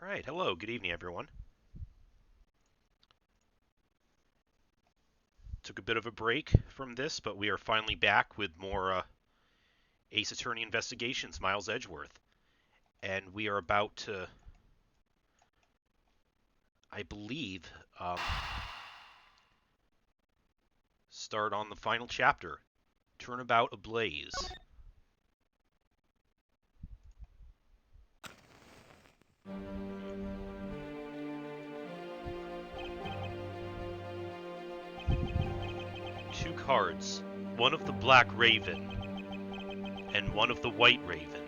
Alright, hello, good evening everyone. Took a bit of a break from this, but we are finally back with more Ace Attorney Investigations, Miles Edgeworth. And we are about to, I believe, start on the final chapter, Turnabout Ablaze. Two cards, one of the Black Raven and one of the White Raven.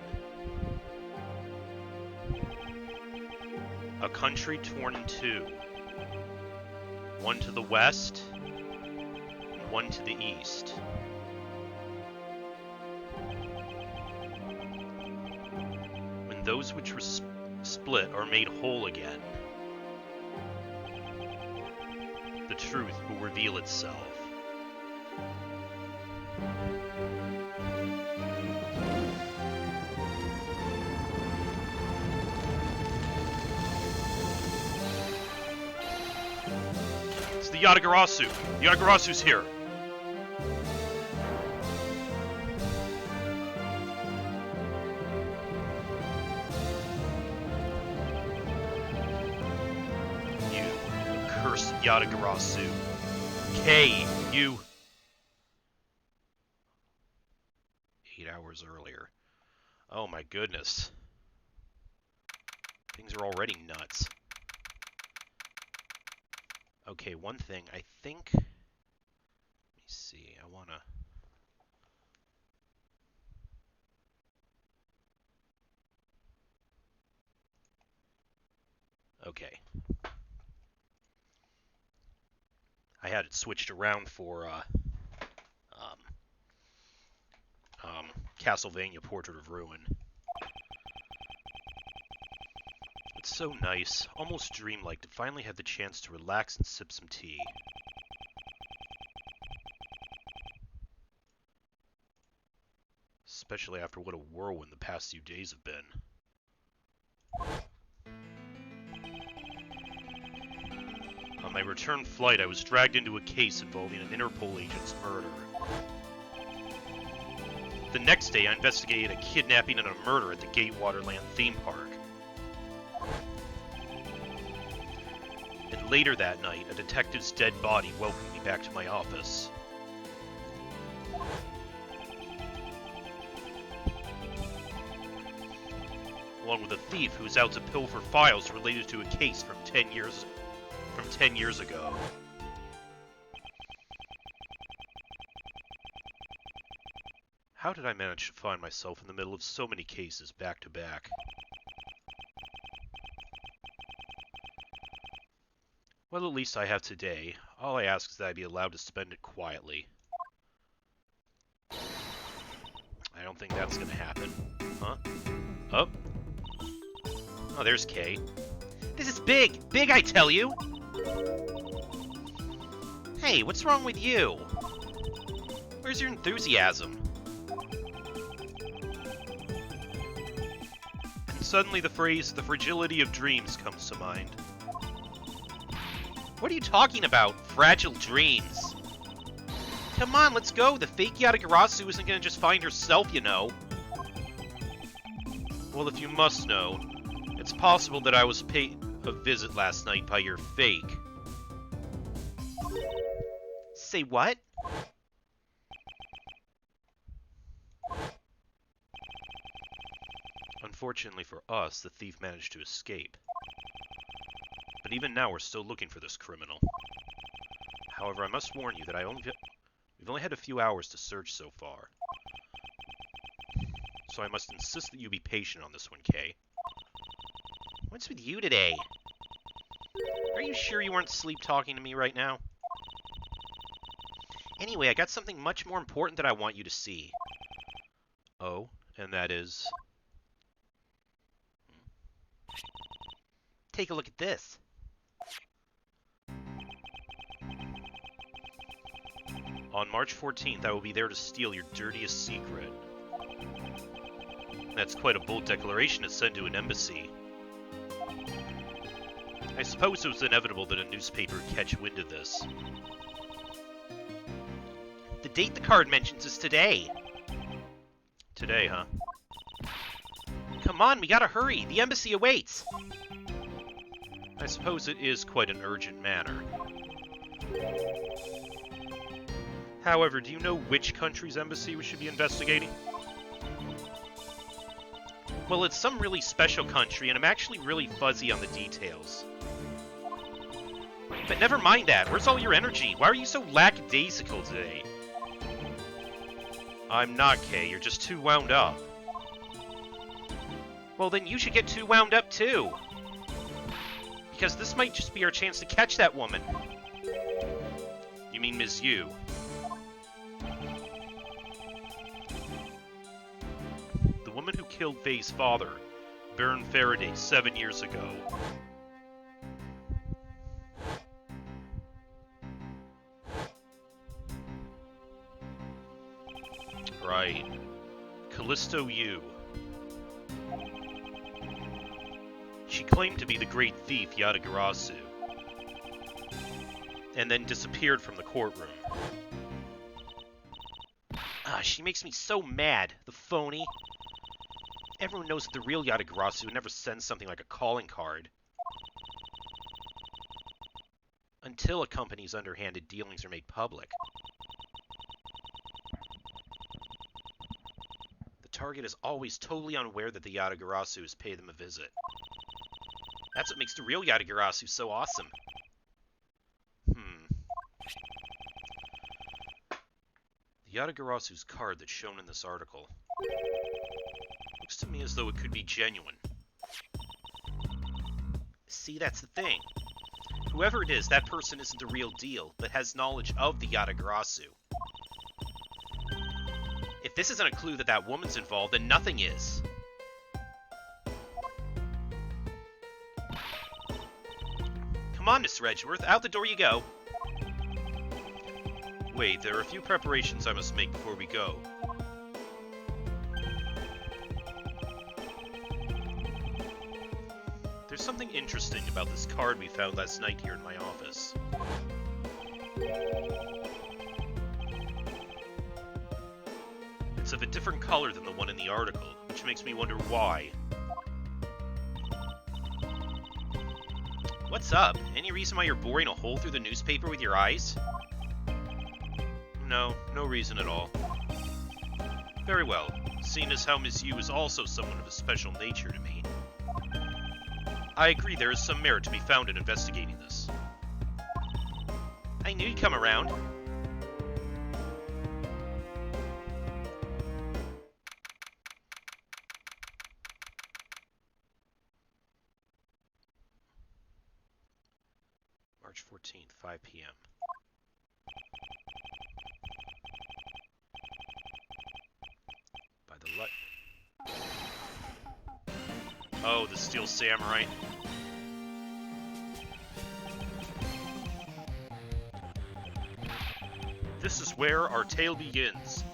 A country torn in two, one to the west and one to the east. When those which were split are made whole again, the truth will reveal itself. It's the Yatagarasu! The Yatagarasu's here! You accursed Yatagarasu. K, you... 8 hours earlier. Oh my goodness. Things are already nuts. Okay, one thing, I think... Let me see, I wanna... Okay. I had it switched around for, Castlevania Portrait of Ruin. It's so nice, almost dreamlike, to finally have the chance to relax and sip some tea. Especially after what a whirlwind the past few days have been. On my return flight, I was dragged into a case involving an Interpol agent's murder. The next day, I investigated a kidnapping and a murder at the Gatewaterland theme park. And later that night, a detective's dead body welcomed me back to my office. Along with a thief who's out to pilfer files related to a case from 10 years ago. How did I manage to find myself in the middle of so many cases back to back? Well, at least I have today. All I ask is that I be allowed to spend it quietly. I don't think that's gonna happen. Huh? Oh. Oh, there's Kay. This is big! Big, I tell you! Hey, what's wrong with you? Where's your enthusiasm? And suddenly the phrase, the fragility of dreams, comes to mind. What are you talking about? Fragile dreams? Come on, let's go! The fake Yatagarasu isn't gonna just find herself, you know. Well, if you must know, it's possible that I was paid a visit last night by your fake. Say what? Unfortunately for us, the thief managed to escape. But even now, we're still looking for this criminal. However, I must warn you that we've only had a few hours to search so far. So I must insist that you be patient on this one, Kay. What's with you today? Are you sure you weren't sleep talking to me right now? Anyway, I got something much more important that I want you to see. Oh, and that is... Take a look at this. On March 14th, I will be there to steal your dirtiest secret. That's quite a bold declaration to send to an embassy. I suppose it was inevitable that a newspaper would catch wind of this. The date the card mentions is today. Today, huh? Come on, we gotta hurry. The embassy awaits. I suppose it is quite an urgent matter. However, do you know which country's embassy we should be investigating? Well, it's some really special country, and I'm actually really fuzzy on the details. But never mind that. Where's all your energy? Why are you so lackadaisical today? I'm not, Kay. You're just too wound up. Well, then you should get too wound up, too. Because this might just be our chance to catch that woman. You mean Ms. Yu? The woman who killed Faye's father, Baron Faraday, 7 years ago. Right. Callisto Yu. She claimed to be the great thief Yatagarasu, and then disappeared from the courtroom. She makes me so mad, the phony. Everyone knows that the real Yatagarasu never sends something like a calling card. Until a company's underhanded dealings are made public. The target is always totally unaware that the Yatagarasu has paid them a visit. That's what makes the real Yatagarasu so awesome. The Yatagarasu's card that's shown in this article looks to me as though it could be genuine. See, that's the thing. Whoever it is, that person isn't the real deal, but has knowledge of the Yatagarasu. If this isn't a clue that that woman's involved, then nothing is. Come on, Mr. Edgeworth, out the door you go. Wait, there are a few preparations I must make before we go. There's something interesting about this card we found last night here in my office. It's of a different color than the one in the article, which makes me wonder why. What's up? Any reason why you're boring a hole through the newspaper with your eyes? No, no reason at all. Very well, seeing as how Miss Yu is also someone of a special nature to me. I agree there is some merit to be found in investigating this. I knew you'd come around. March 14th, 5 p.m. By the light. Oh, the Steel Samurai. This is where our tale begins.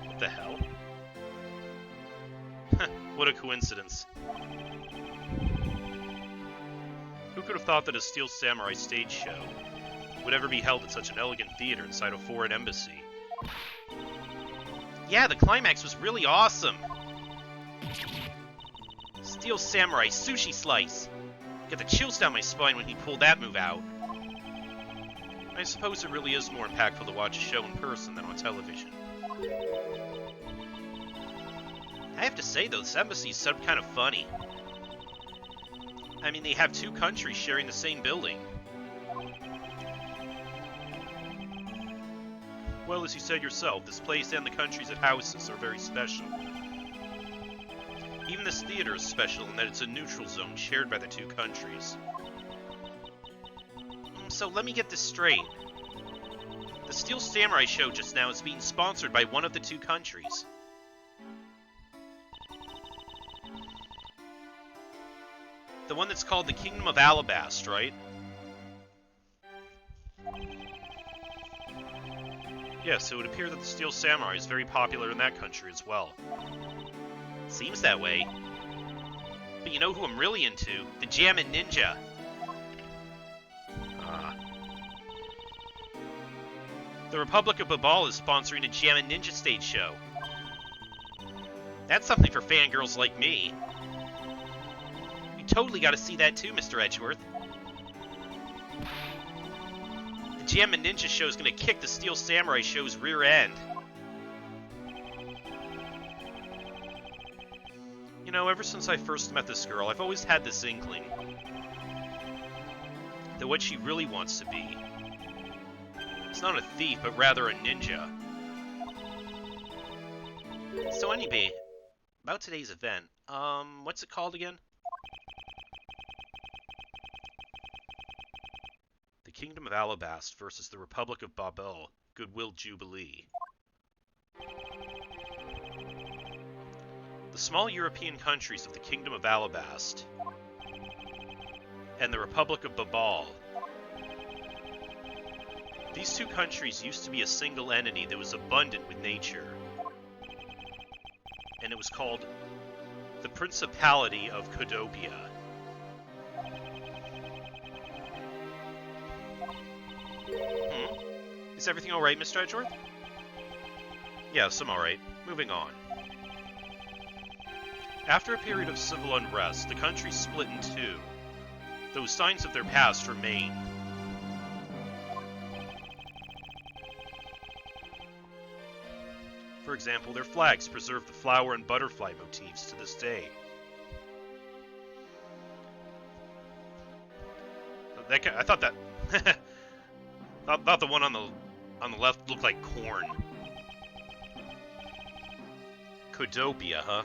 What the hell? What a coincidence. Who could have thought that a Steel Samurai stage show would ever be held at such an elegant theater inside a foreign embassy? Yeah, the climax was really awesome. Steel Samurai sushi slice. Got the chills down my spine when he pulled that move out. I suppose it really is more impactful to watch a show in person than on television. I have to say though, this embassy is kind of funny. I mean, they have two countries sharing the same building. Well, as you said yourself, this place and the countries it houses are very special. Even this theater is special in that it's a neutral zone shared by the two countries. So let me get this straight. The Steel Samurai show just now is being sponsored by one of the two countries. The one that's called the Kingdom of Alabast, right? Yes, it would appear that the Steel Samurai is very popular in that country as well. Seems that way. But you know who I'm really into? The Jammin' Ninja. The Republic of Babal is sponsoring a Jammin' Ninja stage show. That's something for fangirls like me. You totally gotta see that too, Mr. Edgeworth. The Jammin' Ninja show is gonna kick the Steel Samurai show's rear end. You know, ever since I first met this girl, I've always had this inkling that what she really wants to be is not a thief, but rather a ninja. So anyway, about today's event, what's it called again? The Kingdom of Alabast versus the Republic of Babel, Goodwill Jubilee. The small European countries of the Kingdom of Alabast and the Republic of Babal. These two countries used to be a single entity that was abundant with nature, and it was called the Principality of Codopia. Is everything alright, Mr. Edgeworth? Yes, I'm alright. Moving on. After a period of civil unrest, the country split in two, though signs of their past remain. For example, their flags preserve the flower and butterfly motifs to this day. I thought that thought the one on the left looked like corn. Codopia, huh?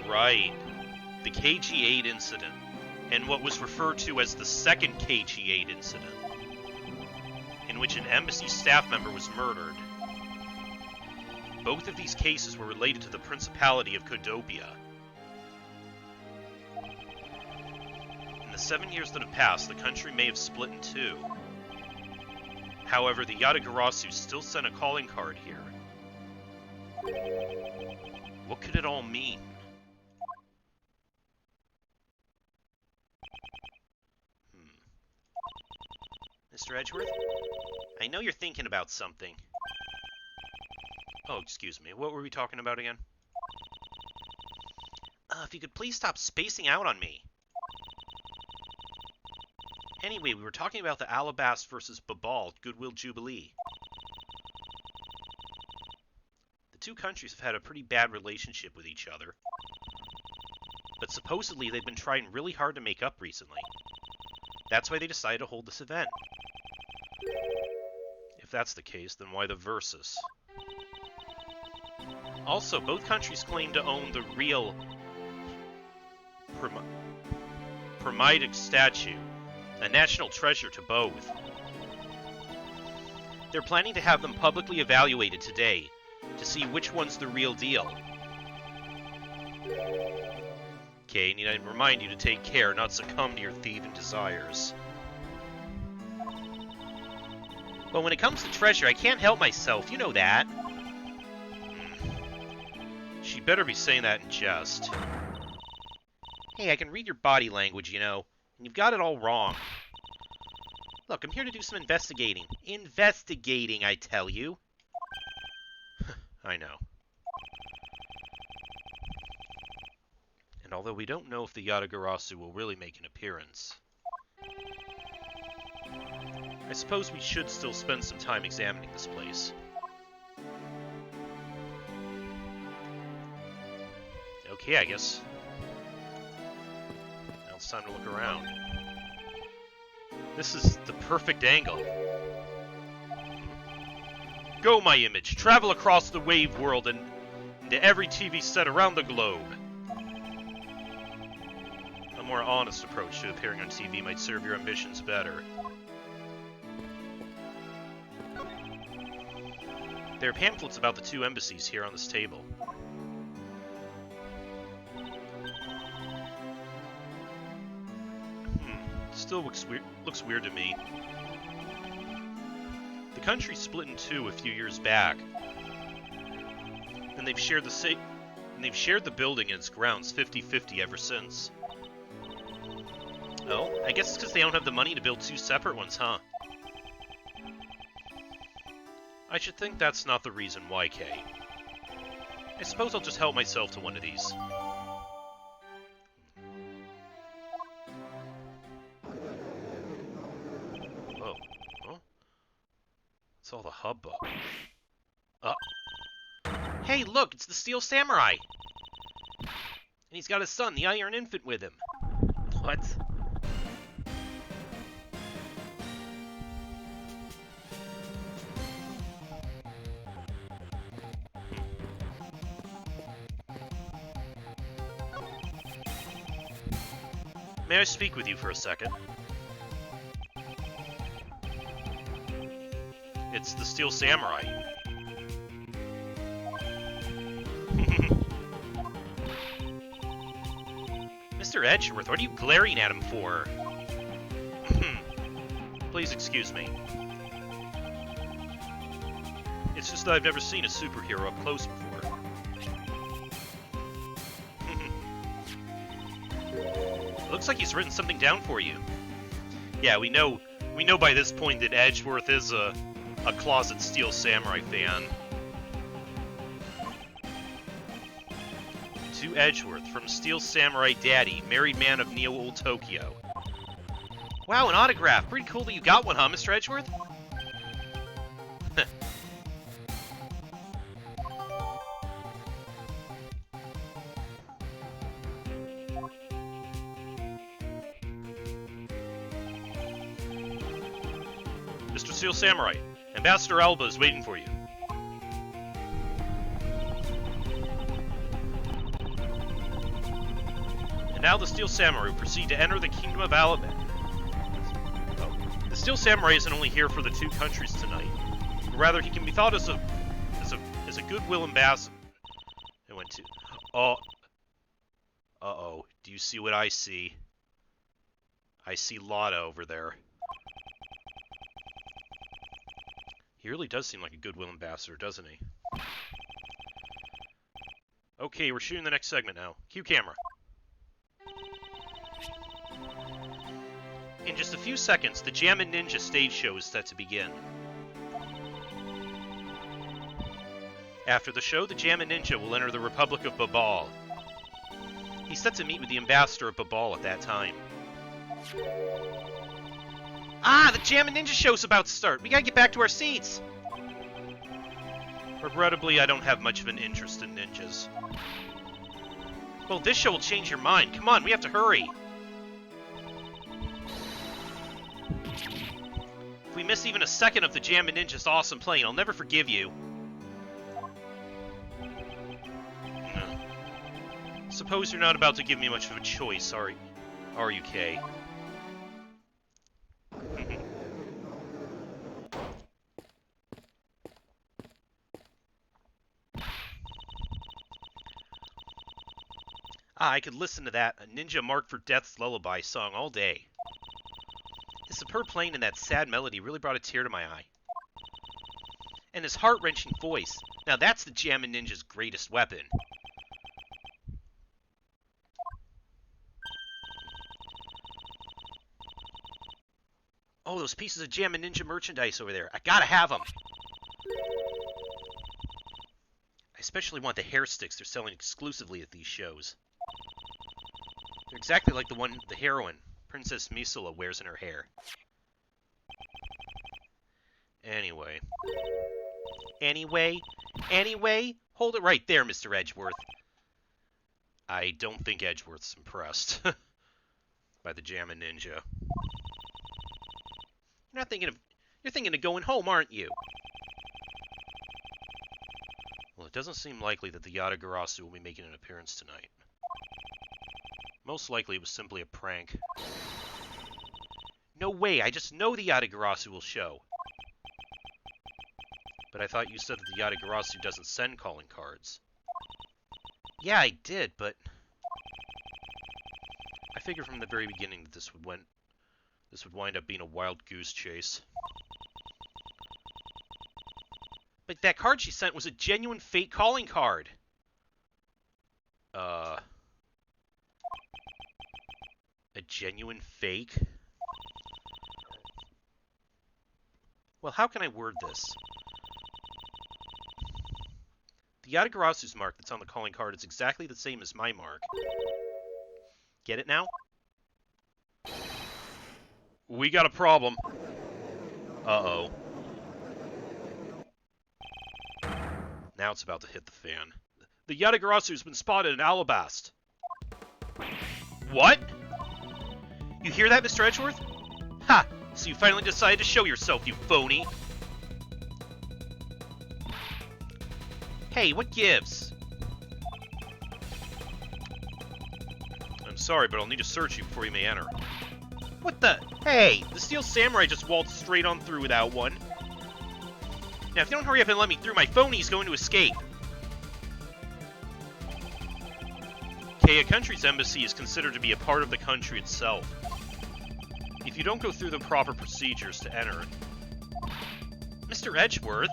Right. The KG-8 incident, and what was referred to as the second KG-8 incident, in which an embassy staff member was murdered. Both of these cases were related to the Principality of Codopia. In the 7 years that have passed, the country may have split in two. However, the Yatagarasu still sent a calling card here. What could it all mean? Mr. Edgeworth? I know you're thinking about something. Oh, excuse me. What were we talking about again? If you could please stop spacing out on me. Anyway, we were talking about the Alabast versus Babal Goodwill Jubilee. The two countries have had a pretty bad relationship with each other, but supposedly they've been trying really hard to make up recently. That's why they decided to hold this event. If that's the case, then why the versus? Also, both countries claim to own the real Pyramidic statue, a national treasure to both. They're planning to have them publicly evaluated today to see which one's the real deal. Okay, need I remind you to take care, not succumb to your thieving desires. But when it comes to treasure, I can't help myself, you know that. She better be saying that in jest. Hey, I can read your body language, you know, and you've got it all wrong. Look, I'm here to do some investigating. Investigating, I tell you. I know. And although we don't know if the Yatagarasu will really make an appearance, I suppose we should still spend some time examining this place. Okay, I guess. Now it's time to look around. This is the perfect angle. Go, my image! Travel across the wave world and into every TV set around the globe. A more honest approach to appearing on TV might serve your ambitions better. There are pamphlets about the two embassies here on this table. Still looks weird to me. country split in two a few years back, and they've shared the building and its grounds 50-50 ever since. Oh, I guess it's because they don't have the money to build two separate ones, huh? I should think that's not the reason why, Kay. I suppose I'll just help myself to one of these. Whoa. Huh? What's all the hubbub? Hey, look! It's the Steel Samurai! And he's got his son, the Iron Infant, with him. What? May I speak with you for a second? It's the Steel Samurai. Mr. Edgeworth, what are you glaring at him for? Please excuse me. It's just that I've never seen a superhero up close before. Looks like he's written something down for you. Yeah, we know by this point that Edgeworth is a closet Steel Samurai fan. To Edgeworth, from Steel Samurai Daddy, married man of Neo Old Tokyo. Wow, an autograph! Pretty cool that you got one, huh, Mr. Edgeworth? Mr. Steel Samurai, Ambassador Alba is waiting for you. And now the Steel Samurai proceed to enter the Kingdom of Alabama. Oh. The Steel Samurai isn't only here for the two countries tonight, but rather he can be thought as a goodwill ambassador. It went to. Oh. Uh-oh. Do you see what I see? I see Lotta over there. He really does seem like a goodwill ambassador, doesn't he? Okay, we're shooting the next segment now. Cue camera. In just a few seconds, the Jammin' Ninja stage show is set to begin. After the show, the Jammin' Ninja will enter the Republic of Babal. He's set to meet with the ambassador of Babal at that time. Ah, the Jammin' Ninja show's about to start. We gotta get back to our seats. Regrettably, I don't have much of an interest in ninjas. Well, this show will change your mind. Come on, we have to hurry. If we miss even a second of the Jammin' Ninja's awesome playing, I'll never forgive you. Suppose you're not about to give me much of a choice, are you, Kay? I could listen to that, a ninja marked for death's lullaby song all day. His superb playing and that sad melody really brought a tear to my eye. And his heart-wrenching voice. Now that's the Jammin' Ninja's greatest weapon. Oh, those pieces of Jammin' Ninja merchandise over there. I gotta have them. I especially want the hair sticks they're selling exclusively at these shows. They're exactly like the one the heroine, Princess Misula, wears in her hair. Anyway, hold it right there, Mr. Edgeworth. I don't think Edgeworth's impressed by the Jammin' Ninja. You're thinking of going home, aren't you? Well, it doesn't seem likely that the Yatagarasu will be making an appearance tonight. Most likely it was simply a prank. No way, I just know the Yatagarasu will show. But I thought you said that the Yatagarasu doesn't send calling cards. Yeah, I did, but I figured from the very beginning that this would wind up being a wild goose chase. But that card she sent was a genuine fake calling card. A genuine fake? Well, how can I word this? The Yatagarasu's mark that's on the calling card is exactly the same as my mark. Get it now? We got a problem. Uh-oh. Now it's about to hit the fan. The Yatagarasu's been spotted in Alabast. What? You hear that, Mr. Edgeworth? Ha! So you finally decided to show yourself, you phony. Hey, what gives? I'm sorry, but I'll need to search you before you may enter. What the? Hey! The Steel Samurai just waltzed straight on through without one. Now, if you don't hurry up and let me through, my phony's going to escape. Okay, a country's embassy is considered to be a part of the country itself. If you don't go through the proper procedures to enter... Mr. Edgeworth?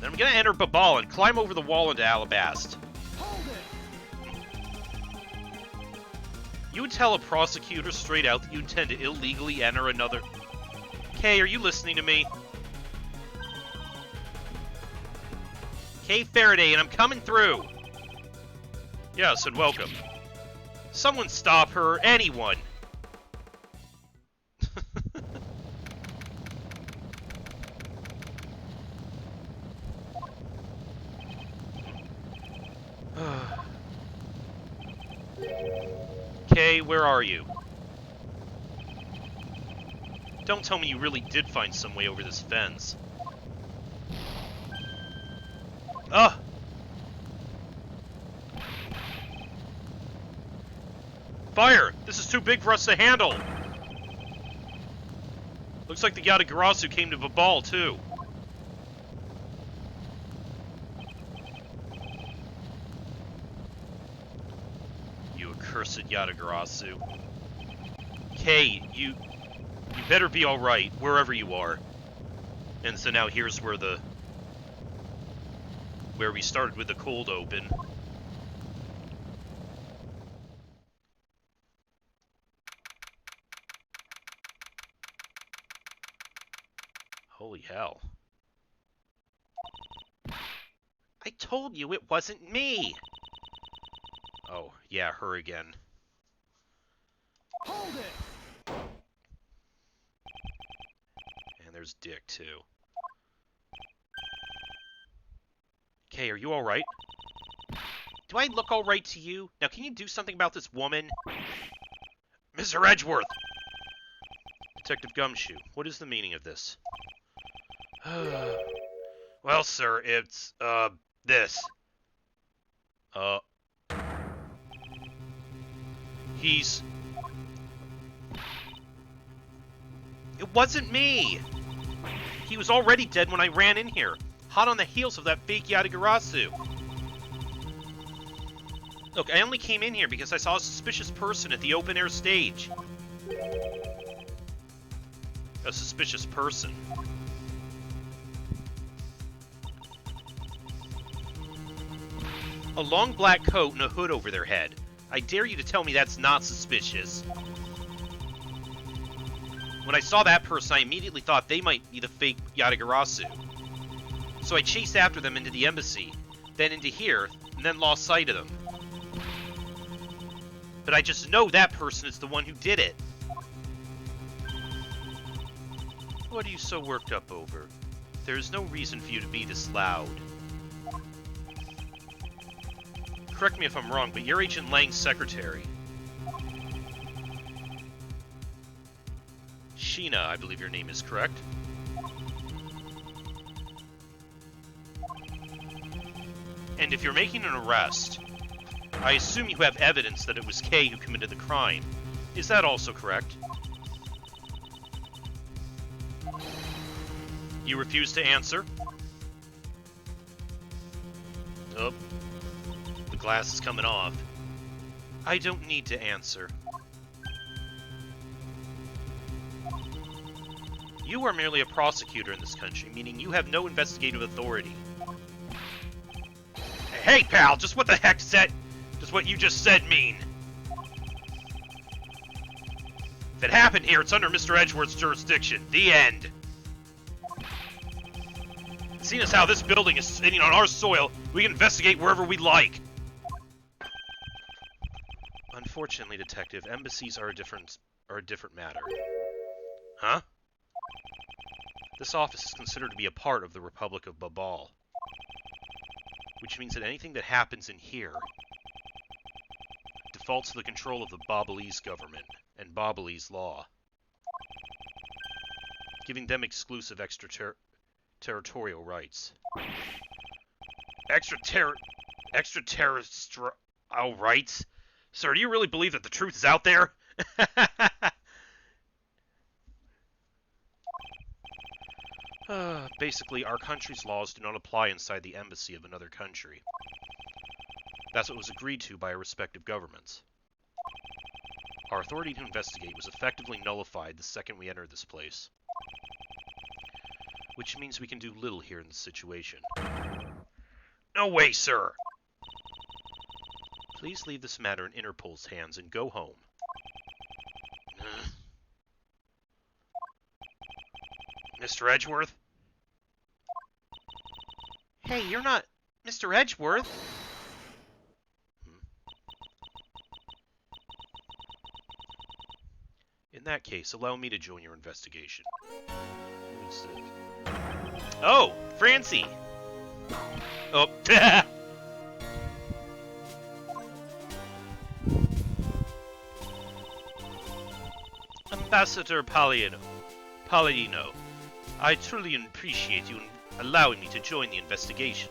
Then I'm gonna enter Babal and climb over the wall into Alabast. Hold it! You would tell a prosecutor straight out that you intend to illegally enter another... Kay, are you listening to me? Kay Faraday, and I'm coming through! Yes, and welcome. Someone stop her, anyone! Kay, where are you? Don't tell me you really did find some way over this fence. Ugh! Fire! This is too big for us to handle! Looks like the Yatagarasu came to Babal, too. You accursed Yatagarasu. Kay, you better be alright, wherever you are. And so now here's where we started with the cold open. Holy hell. I told you it wasn't me! Oh, yeah, her again. Hold it! And there's Dick, too. Kay, are you alright? Do I look alright to you? Now, can you do something about this woman? Mr. Edgeworth! Detective Gumshoe, what is the meaning of this? Well, sir, it's, this. He's... It wasn't me! He was already dead when I ran in here, hot on the heels of that fake Yatagarasu. Look, I only came in here because I saw a suspicious person at the open-air stage. A suspicious person. A long black coat and a hood over their head. I dare you to tell me that's not suspicious. When I saw that person, I immediately thought they might be the fake Yatagarasu. So I chased after them into the embassy, then into here, and then lost sight of them. But I just know that person is the one who did it. What are you so worked up over? There is no reason for you to be this loud. Correct me if I'm wrong, but you're Agent Lang's secretary. Sheena, I believe your name is correct. And if you're making an arrest, I assume you have evidence that it was Kay who committed the crime. Is that also correct? You refuse to answer? Oh. The glass is coming off. I don't need to answer. You are merely a prosecutor in this country, meaning you have no investigative authority. Hey, pal, just what the heck does what you just said mean? If it happened here, it's under Mr. Edgeworth's jurisdiction. The end. Seeing as how this building is sitting on our soil, we can investigate wherever we like. Unfortunately, Detective, embassies are a different matter. Huh? This office is considered to be a part of the Republic of Babal, which means that anything that happens in here defaults to the control of the Babalese government and Babalese law, giving them exclusive extraterritorial rights. Extraterrestrial rights? Sir, do you really believe that the truth is out there? Basically, our country's laws do not apply inside the embassy of another country. That's what was agreed to by our respective governments. Our authority to investigate was effectively nullified the second we entered this place. Which means we can do little here in this situation. No way, sir! Please leave this matter in Interpol's hands and go home. Mr. Edgeworth? Hey, you're not Mr. Edgeworth? In that case, allow me to join your investigation. Oh, Francie! Oh, Ambassador Palladino, I truly appreciate you allowing me to join the investigation.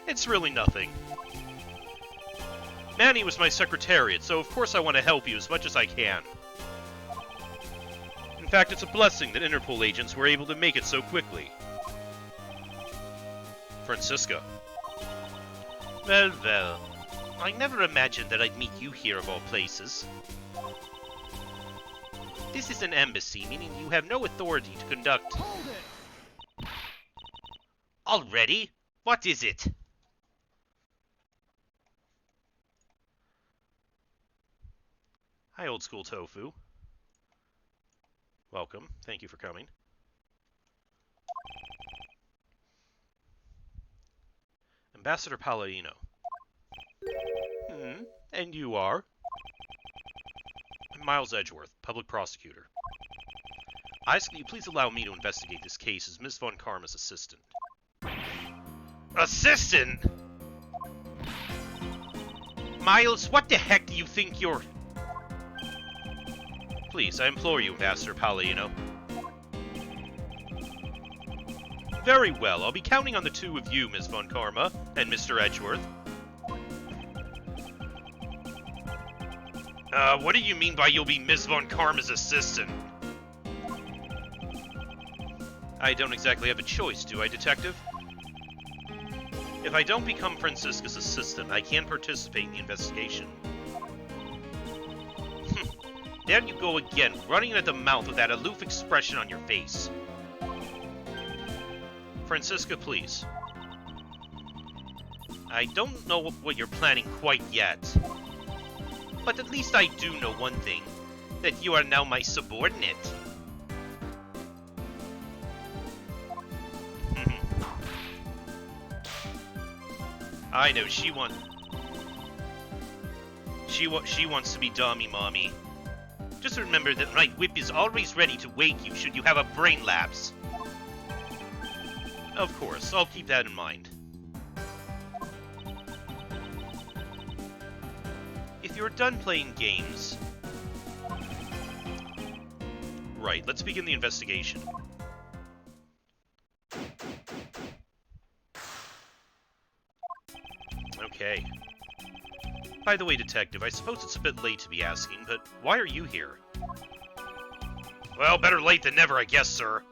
It's really nothing. Manny was my secretariat, so of course I want to help you as much as I can. In fact, it's a blessing that Interpol agents were able to make it so quickly. Francisca. Well, well. I never imagined that I'd meet you here of all places. This is an embassy, meaning you have no authority to conduct... Hold it! Already? What is it? Hi, old school tofu. Welcome. Thank you for coming. Ambassador Palladino. And you are? I'm Miles Edgeworth, public prosecutor. I ask that you please allow me to investigate this case as Ms. Von Karma's assistant. Assistant? Miles, what the heck do you think you're... Please, I implore you, Ambassador Palladino. Very well, I'll be counting on the two of you, Ms. Von Karma, and Mr. Edgeworth. What do you mean by you'll be Ms. Von Karma's assistant? I don't exactly have a choice, do I, Detective? If I don't become Francisca's assistant, I can't participate in the investigation. There you go again, running at the mouth with that aloof expression on your face. Francisca, please. I don't know what you're planning quite yet. But at least I do know one thing. That you are now my subordinate. I know, she wants to be dummy mommy. Just remember that my whip is always ready to wake you should you have a brain lapse. Of course, I'll keep that in mind. If you're done playing games... Right, let's begin the investigation. Okay. By the way, Detective, I suppose it's a bit late to be asking, but why are you here? Well, better late than never, I guess, sir.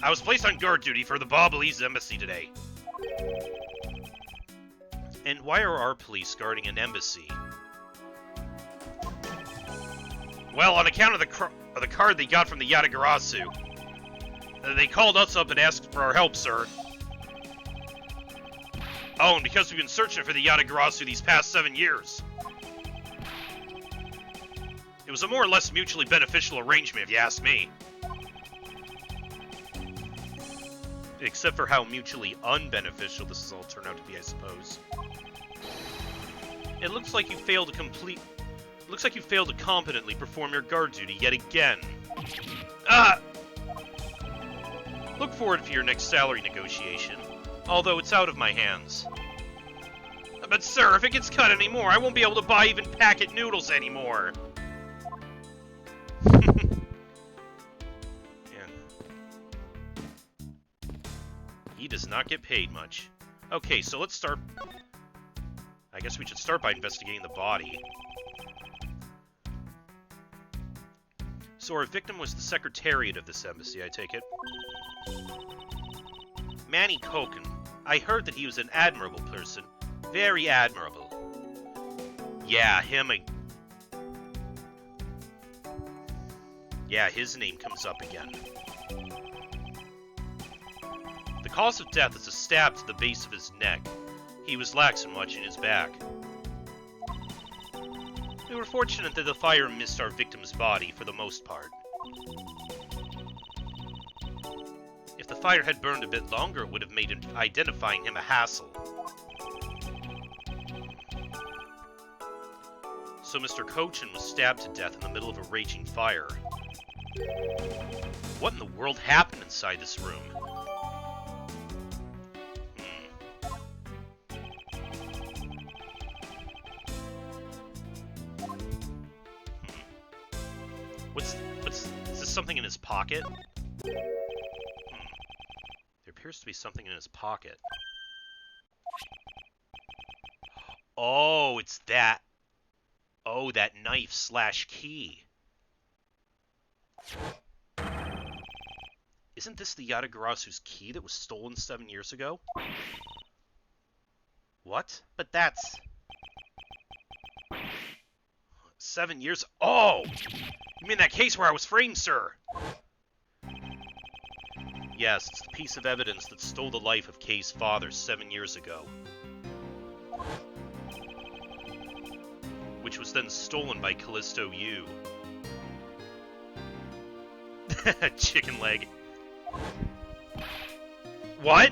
I was placed on guard duty for the Babalese embassy today. And why are our police guarding an embassy? Well, on account of the card they got from the Yatagarasu. They called us up and asked for our help, sir. Oh, and because we've been searching for the Yatagarasu these past 7 years. It was a more or less mutually beneficial arrangement, if you ask me. Except for how mutually unbeneficial this has all turned out to be, I suppose. It looks like you failed to competently perform your guard duty yet again. Ah! Look forward to your next salary negotiation, although it's out of my hands. But sir, if it gets cut anymore, I won't be able to buy even packet noodles anymore. He does not get paid much. Okay, so let's start... I guess we should start by investigating the body. So our victim was the secretariat of this embassy, I take it. Manny Koken. I heard that he was an admirable person. Very admirable. Yeah, Yeah, his name comes up again. The cause of death is a stab to the base of his neck. He was lax in watching his back. We were fortunate that the fire missed our victim's body for the most part. If the fire had burned a bit longer, it would have made identifying him a hassle. So Mr. Cochin was stabbed to death in the middle of a raging fire. What in the world happened inside this room? Is this something in his pocket? There appears to be something in his pocket. Oh, it's that. Oh, that knife/key. Isn't this the Yatagarasu's key that was stolen 7 years ago? What? But that's... 7 years... Oh! You mean that case where I was framed, sir? Yes, it's the piece of evidence that stole the life of Kay's father 7 years ago. Which was then stolen by Callisto Yu. Chicken leg. What?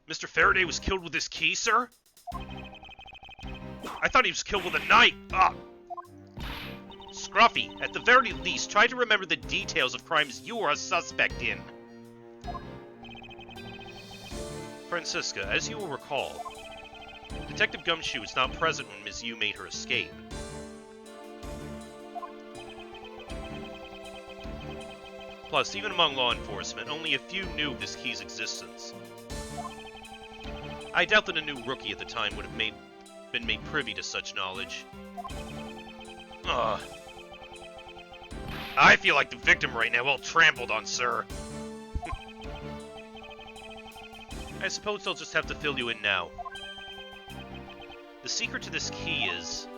Mr. Faraday was killed with this key, sir? I thought he was killed with a knife. Ah. Scruffy, at the very least, try to remember the details of crimes you are a suspect in. Francisca, as you will recall, Detective Gumshoe was not present when Ms. Yu made her escape. Plus, even among law enforcement, only a few knew of this key's existence. I doubt that a new rookie at the time would have been made privy to such knowledge. Ugh. I feel like the victim right now, all trampled on, sir. I suppose I'll just have to fill you in now. The secret to this key is...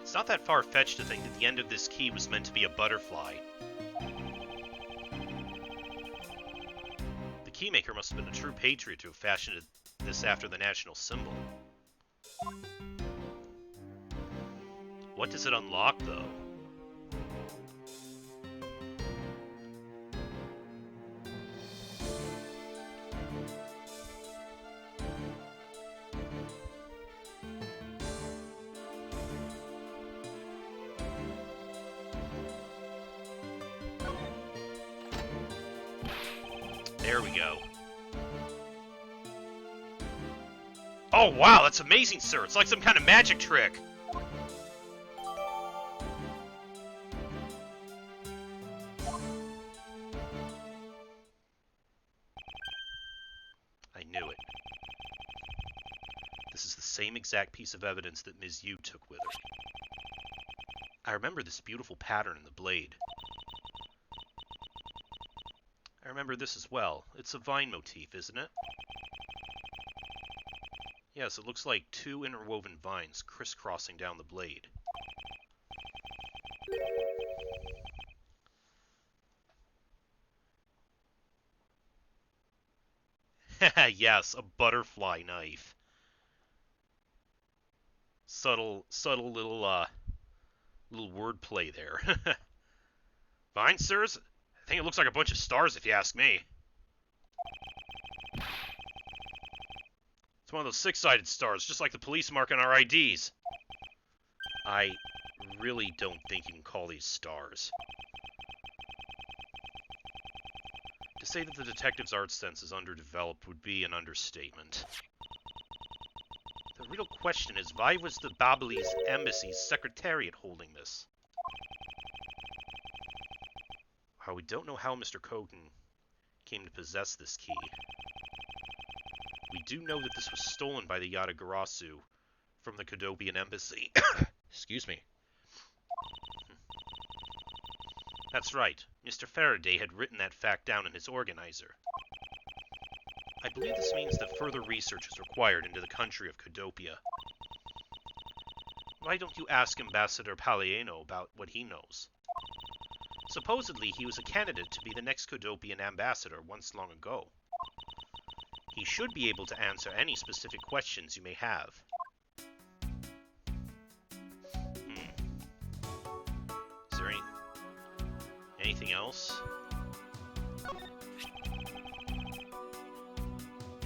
It's not that far-fetched to think that the end of this key was meant to be a butterfly. The keymaker must have been a true patriot to have fashioned this after the national symbol. What does it unlock, though? There we go. Oh, wow, that's amazing, sir. It's like some kind of magic trick. I knew it. This is the same exact piece of evidence that Ms. Yu took with her. I remember this beautiful pattern in the blade. I remember this as well. It's a vine motif, isn't it? Yes, it looks like two interwoven vines crisscrossing down the blade. Yes, a butterfly knife. Subtle little wordplay there. Vine, sirs? I think it looks like a bunch of stars, if you ask me. It's one of those six-sided stars, just like the police mark on our IDs. I really don't think you can call these stars. To say that the detective's art sense is underdeveloped would be an understatement. The real question is, why was the Babalese embassy's secretariat holding this? While we don't know how Mr. Kogan came to possess this key, we do know that this was stolen by the Yatagarasu from the Kodobian embassy. Excuse me. That's right. Mr. Faraday had written that fact down in his organizer. I believe this means that further research is required into the country of Kodopia. Why don't you ask Ambassador Palaiano about what he knows? Supposedly, he was a candidate to be the next Kodopian ambassador once long ago. He should be able to answer any specific questions you may have. Is there anything else?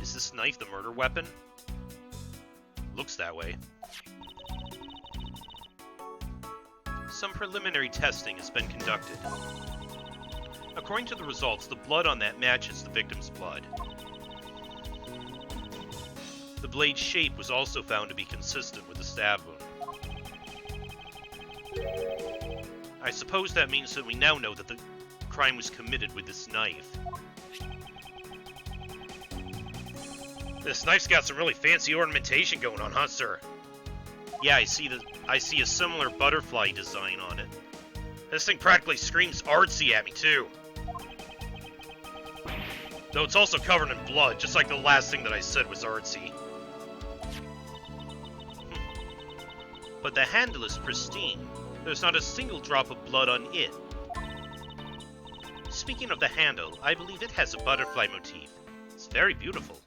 Is this knife the murder weapon? Looks that way. Some preliminary testing has been conducted. According to the results, the blood on that matches the victim's blood. The blade's shape was also found to be consistent with the stab wound. I suppose that means that we now know that the crime was committed with this knife. This knife's got some really fancy ornamentation going on, huh, sir? Yeah, I see a similar butterfly design on it. This thing practically screams artsy at me, too. Though it's also covered in blood, just like the last thing that I said was artsy. But the handle is pristine. There's not a single drop of blood on it. Speaking of the handle, I believe it has a butterfly motif. It's very beautiful.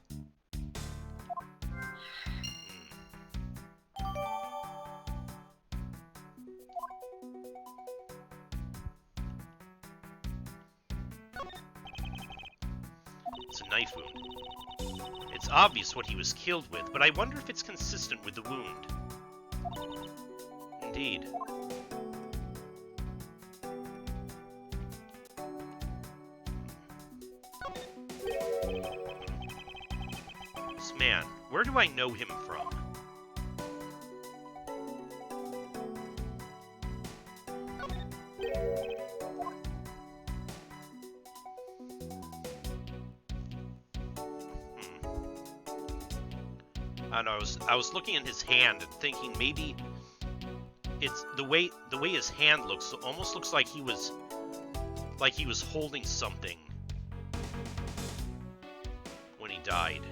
It's a knife wound. It's obvious what he was killed with, but I wonder if it's consistent with the wound. Indeed. This man, where do I know him from? I don't know, I was looking at his hand and thinking maybe it's the way his hand looks, almost looks like he was holding something when he died.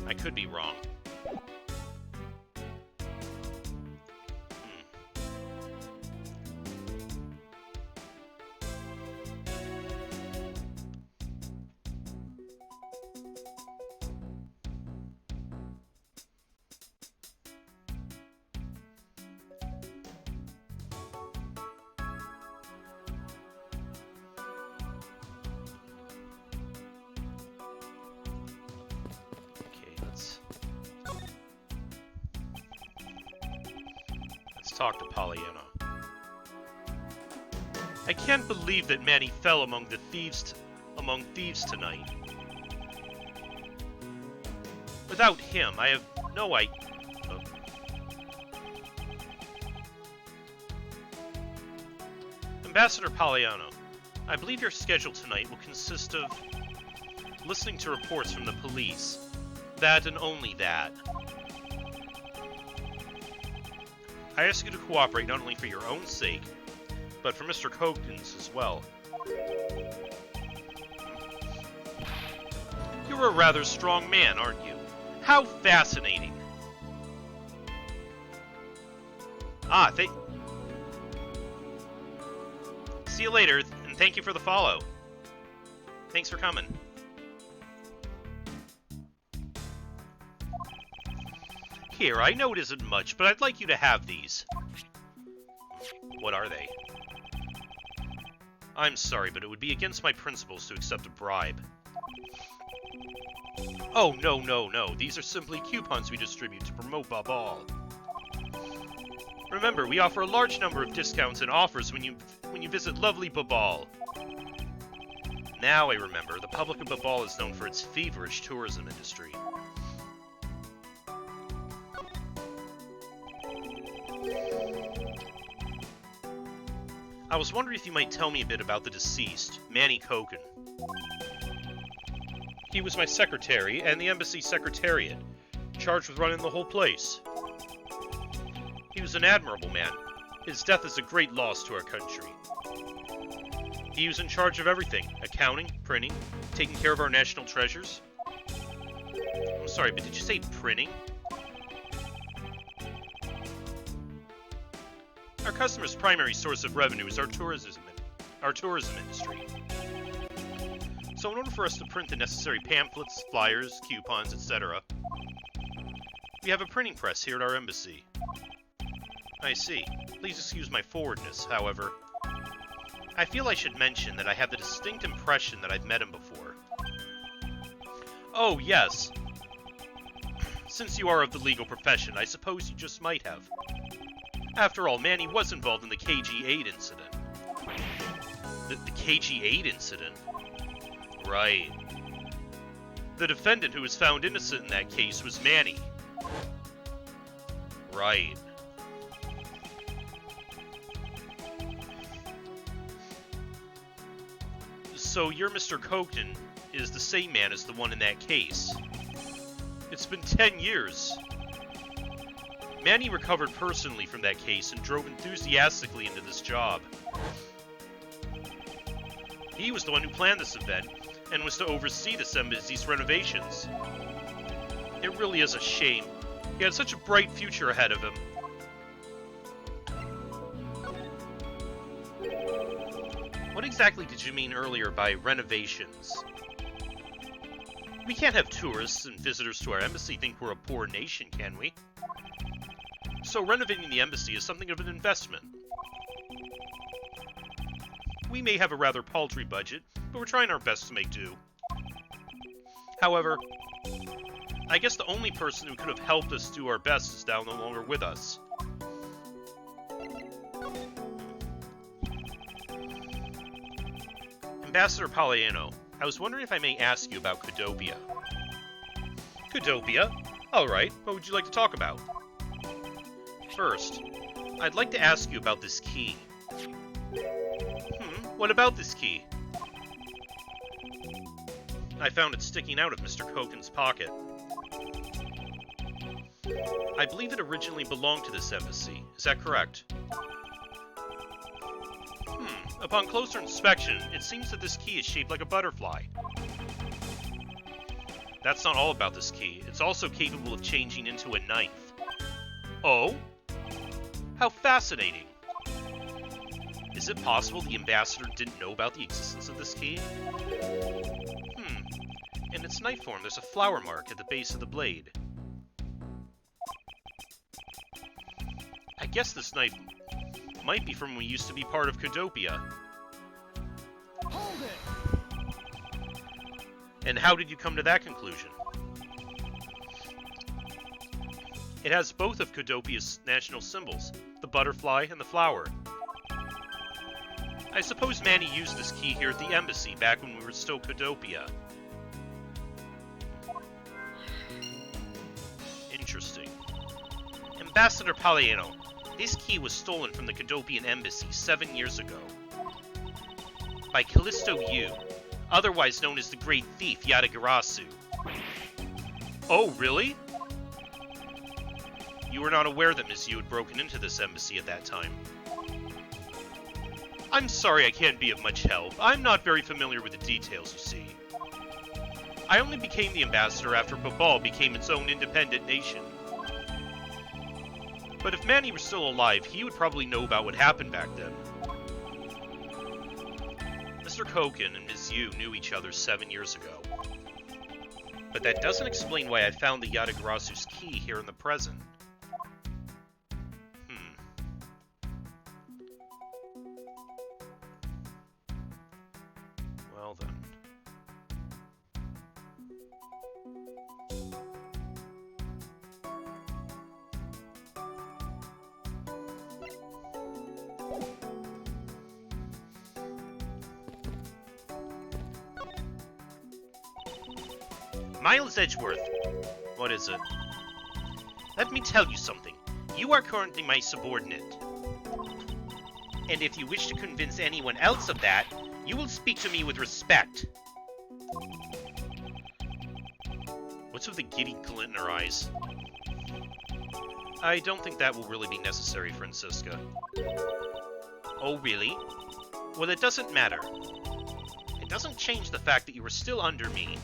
I could be wrong. Talk to Pollyanna. I can't believe that Manny fell among thieves tonight. Without him, I have no idea. Ambassador Pollyanna, I believe your schedule tonight will consist of listening to reports from the police. That and only that. I ask you to cooperate not only for your own sake, but for Mr. Cogden's as well. You're a rather strong man, aren't you? How fascinating! See you later, and thank you for the follow. Thanks for coming. Here, I know it isn't much, but I'd like you to have these. What are they? I'm sorry, but it would be against my principles to accept a bribe. Oh, no. These are simply coupons we distribute to promote Babal. Remember, we offer a large number of discounts and offers when you visit lovely Babal. Now I remember, the public of Babal is known for its feverish tourism industry. I was wondering if you might tell me a bit about the deceased, Manny Koken. He was my secretary and the embassy secretariat, charged with running the whole place. He was an admirable man. His death is a great loss to our country. He was in charge of everything: accounting, printing, taking care of our national treasures. I'm sorry, but did you say printing? Our customers' primary source of revenue is our tourism industry. So in order for us to print the necessary pamphlets, flyers, coupons, etc., we have a printing press here at our embassy. I see. Please excuse my forwardness, however. I feel I should mention that I have the distinct impression that I've met him before. Oh, yes. Since you are of the legal profession, I suppose you just might have. After all, Manny was involved in the KG-8 incident. The KG-8 incident? Right. The defendant who was found innocent in that case was Manny. Right. So your Mr. Cogden is the same man as the one in that case. It's been 10 years. Manny recovered personally from that case and drove enthusiastically into this job. He was the one who planned this event and was to oversee this embassy's renovations. It really is a shame. He had such a bright future ahead of him. What exactly did you mean earlier by renovations? We can't have tourists and visitors to our embassy think we're a poor nation, can we? So renovating the embassy is something of an investment. We may have a rather paltry budget, but we're trying our best to make do. However, I guess the only person who could have helped us do our best is now no longer with us. Ambassador Palaiano, I was wondering if I may ask you about Codopia. Codopia? Alright, what would you like to talk about? First, I'd like to ask you about this key. What about this key? I found it sticking out of Mr. Koken's pocket. I believe it originally belonged to this embassy. Is that correct? Upon closer inspection, it seems that this key is shaped like a butterfly. That's not all about this key. It's also capable of changing into a knife. Oh? How fascinating! Is it possible the ambassador didn't know about the existence of this key? In its knife form, there's a flower mark at the base of the blade. I guess this knife might be from when we used to be part of Codopia. Hold it! And how did you come to that conclusion? It has both of Codopia's national symbols, the butterfly and the flower. I suppose Manny used this key here at the embassy back when we were still Codopia. Interesting. Ambassador Palaiano, this key was stolen from the Codopian embassy 7 years ago. By Callisto Yu, otherwise known as the Great Thief Yatagarasu. Oh, really? You were not aware that Ms. Yu had broken into this embassy at that time. I'm sorry I can't be of much help. I'm not very familiar with the details, you see. I only became the ambassador after Babal became its own independent nation. But if Manny were still alive, he would probably know about what happened back then. Mr. Koken and Ms. Yu knew each other 7 years ago. But that doesn't explain why I found the Yatagarasu's key here in the present. Well then. Miles Edgeworth. What is it? Let me tell you something. You are currently my subordinate. And if you wish to convince anyone else of that, you will speak to me with respect. What's with the giddy glint in her eyes? I don't think that will really be necessary, Francisca. Oh, really? Well, it doesn't matter. It doesn't change the fact that you are still under me.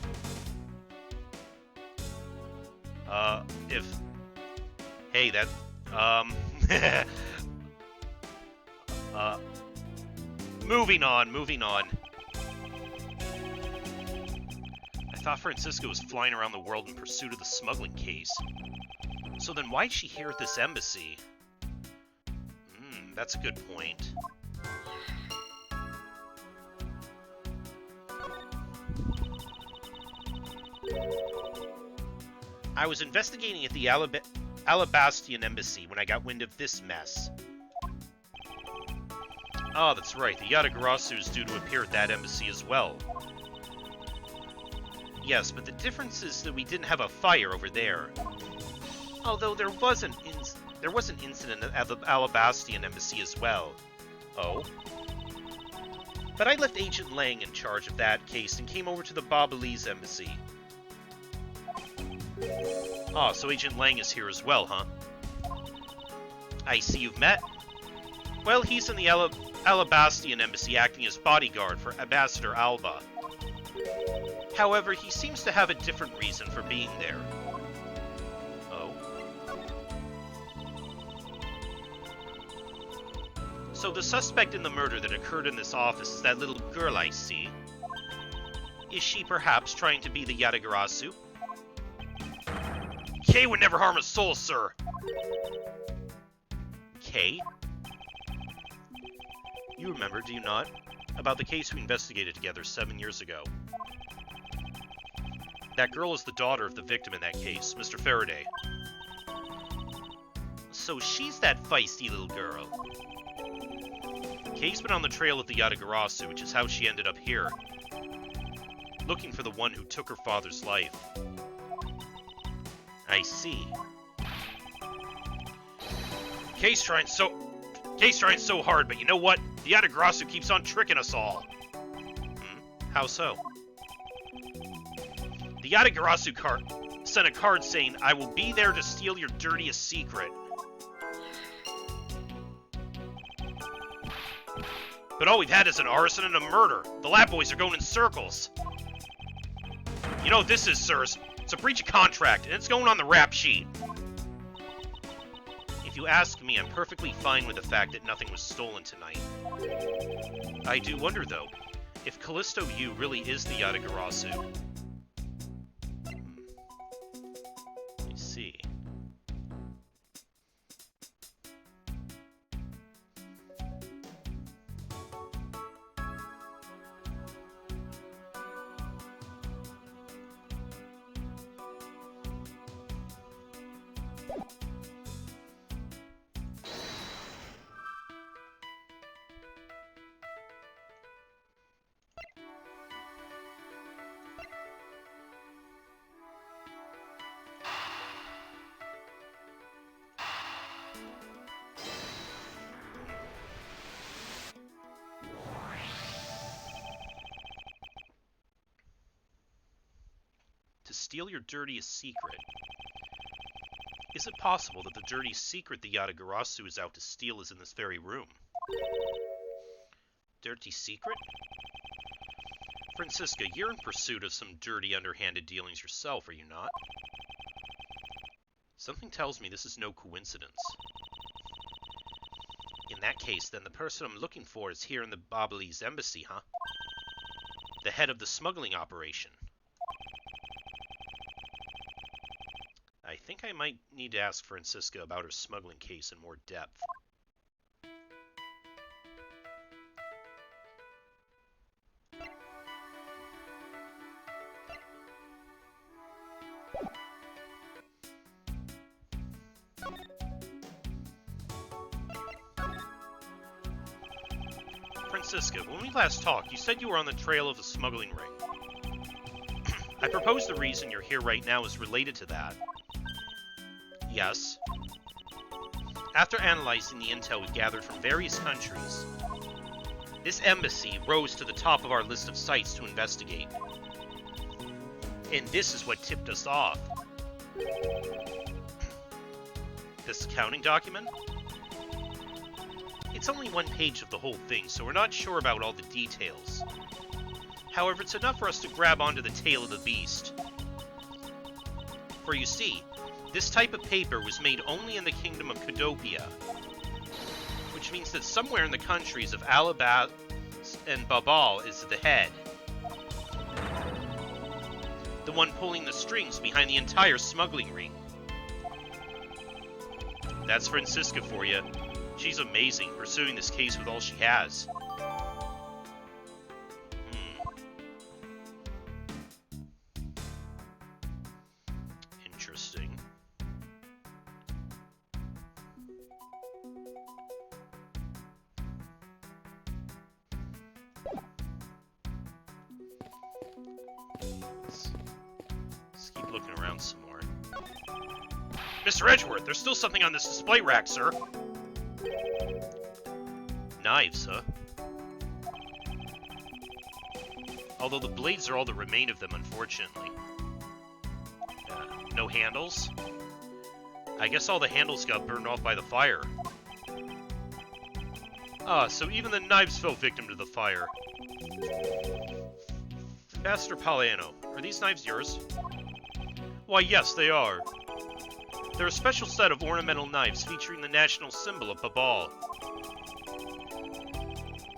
Hey, that, moving on. I thought Francisca was flying around the world in pursuit of the smuggling case. So then why'd she here at this embassy? That's a good point. I was investigating at the Alabastian embassy when I got wind of this mess. Oh, that's right. The Yatagarasu is due to appear at that embassy as well. Yes, but the difference is that we didn't have a fire over there. Although there was an incident at the Alabastian embassy as well. Oh? But I left Agent Lang in charge of that case and came over to the Babalese embassy. Ah, so Agent Lang is here as well, huh? I see you've met. Well, he's in the Alabastian embassy acting as bodyguard for Ambassador Alba. However, he seems to have a different reason for being there. Oh? So the suspect in the murder that occurred in this office is that little girl I see. Is she perhaps trying to be the Yatagarasu? Kay would never harm a soul, sir! Kay? You remember, do you not? About the case we investigated together 7 years ago. That girl is the daughter of the victim in that case, Mr. Faraday. So she's that feisty little girl. Kay's been on the trail of the Yatagarasu, which is how she ended up here. Looking for the one who took her father's life. I see. Kay's trying so hard, but you know what? The Yatagarasu keeps on tricking us all. How so? The Yatagarasu sent a card saying, I will be there to steal your dirtiest secret. But all we've had is an arson and a murder. The lab boys are going in circles. You know what this is, sirs? It's a breach of contract, and it's going on the rap sheet. If you ask me, I'm perfectly fine with the fact that nothing was stolen tonight. I do wonder, though, if Callisto Yu really is the Yatagarasu. I see. To steal your dirtiest secret. Is it possible that the dirty secret the Yatagarasu is out to steal is in this very room? Dirty secret? Francisca, you're in pursuit of some dirty, underhanded dealings yourself, are you not? Something tells me this is no coincidence. In that case, then, the person I'm looking for is here in the Babalese embassy, huh? The head of the smuggling operation. I think I might need to ask Francisca about her smuggling case in more depth. Francisca, when we last talked, you said you were on the trail of the smuggling ring. I propose the reason you're here right now is related to that. Yes. After analyzing the intel we gathered from various countries, this embassy rose to the top of our list of sites to investigate. And this is what tipped us off. This accounting document? It's only one page of the whole thing, so we're not sure about all the details. However, it's enough for us to grab onto the tail of the beast. For you see, this type of paper was made only in the kingdom of Cadopia, which means that somewhere in the countries of Alabas and Babal is the head. The one pulling the strings behind the entire smuggling ring. That's Francisca for you. She's amazing, pursuing this case with all she has. Interesting. Let's keep looking around some more. Mr. Edgeworth, there's still something on this display rack, sir. Knives, huh? Although the blades are all that remain of them, unfortunately. No handles? I guess all the handles got burned off by the fire. Ah, so even the knives fell victim to the fire. Ambassador Palaiano, are these knives yours? Why, yes, they are. They're a special set of ornamental knives featuring the national symbol of Babal.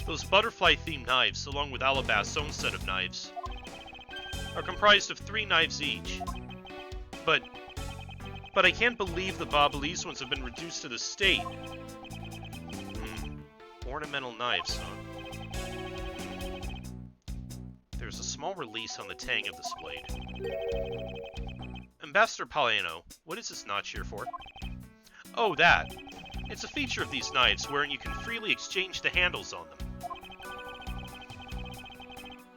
Those butterfly-themed knives, along with Alabas' own set of knives, are comprised of 3 knives each. But I can't believe the Babalese ones have been reduced to this state. Ornamental knives, huh? There's a small release on the tang of this blade. Ambassador Palaiano, what is this notch here for? Oh, that. It's a feature of these knives wherein you can freely exchange the handles on them.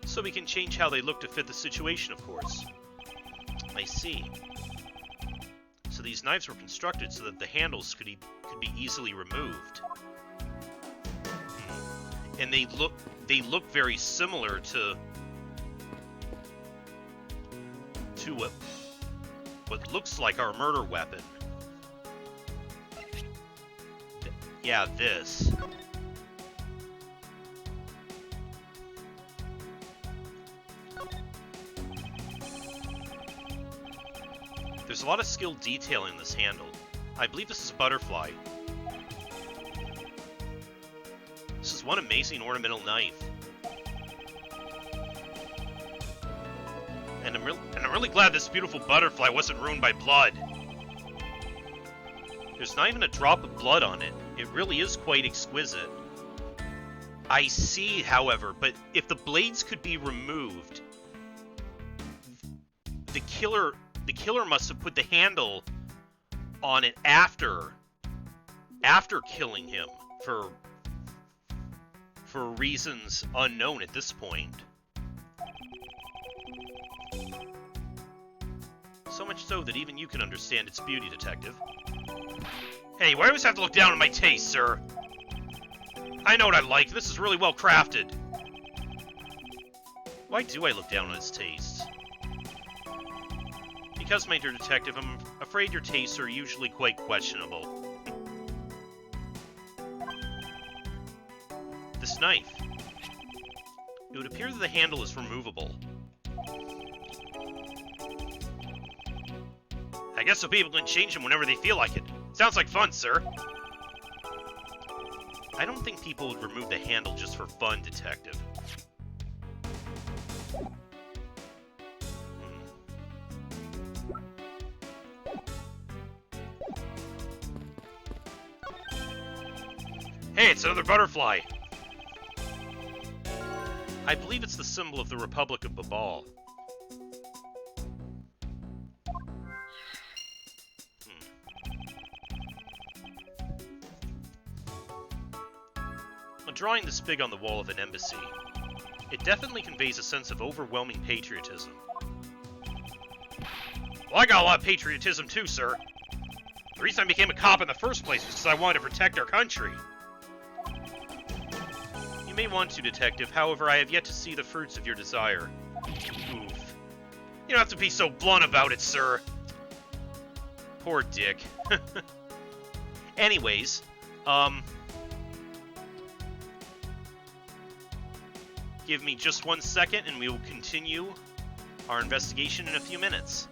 So we can change how they look to fit the situation, of course. I see. So these knives were constructed so that the handles could be easily removed. And they look very similar to what looks like our murder weapon. Yeah, this. There's a lot of skilled detail in this handle. I believe this is a butterfly. This is one amazing ornamental knife. And I'm really glad this beautiful butterfly wasn't ruined by blood. There's not even a drop of blood on it. It really is quite exquisite. I see, however, but if the blades could be removed, the killer must have put the handle on it after killing him for reasons unknown at this point. So much so that even you can understand its beauty, Detective. Hey, why do I always have to look down on my taste, sir? I know what I like. This is really well crafted. Why do I look down on his tastes? Because, my dear detective, I'm afraid your tastes are usually quite questionable. This knife. It would appear that the handle is removable. I guess so people can change them whenever they feel like it. Sounds like fun, sir. I don't think people would remove the handle just for fun, Detective. Hey, it's another butterfly! I believe it's the symbol of the Republic of Babal. When drawing this big on the wall of an embassy, it definitely conveys a sense of overwhelming patriotism. Well, I got a lot of patriotism too, sir. The reason I became a cop in the first place was because I wanted to protect our country. You may want to, Detective, however, I have yet to see the fruits of your desire. Oof. You don't have to be so blunt about it, sir. Poor Dick. Anyways, give me just 1 second and we will continue our investigation in a few minutes.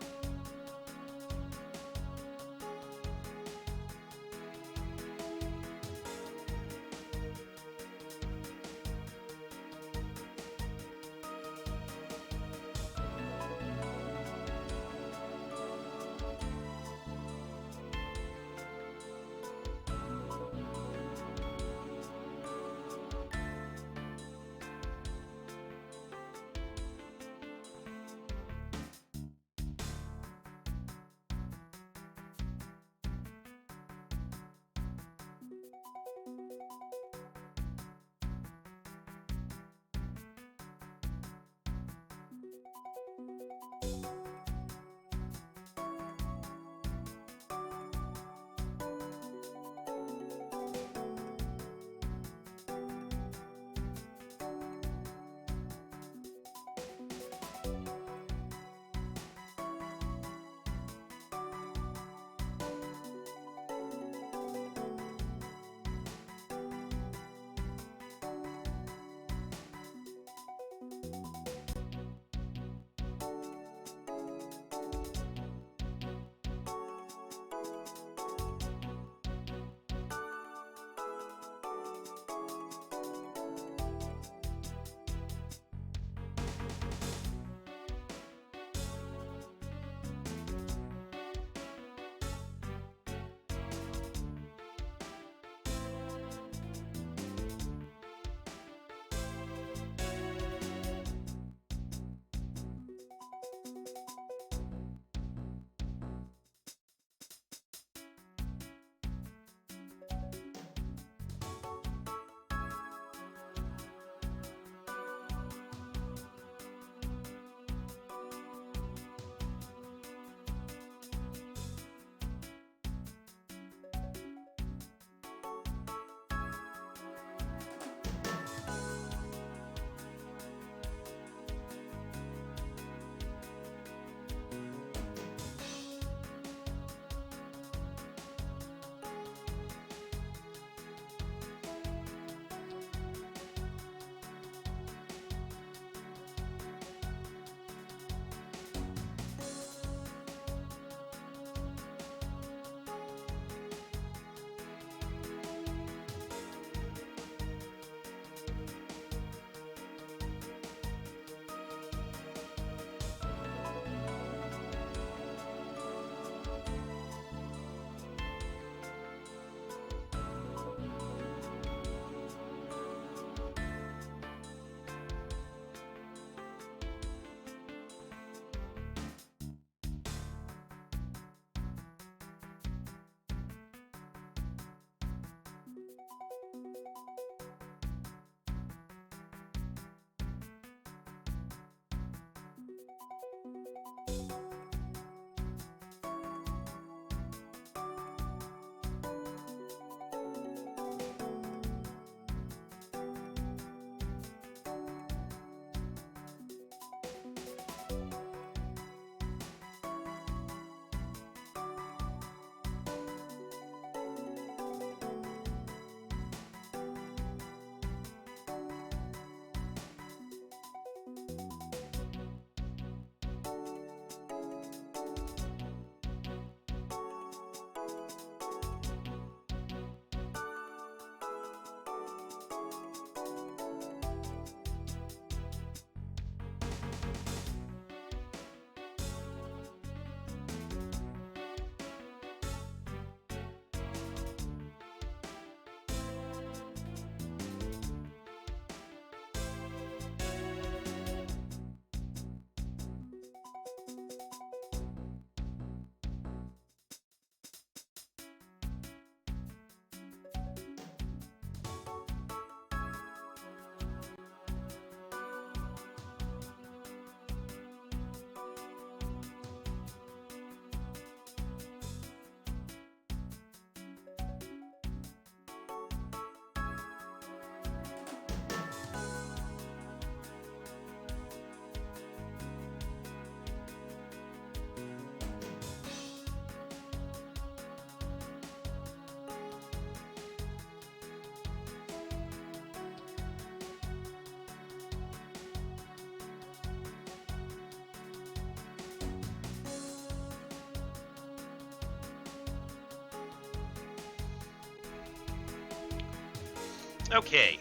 Okay.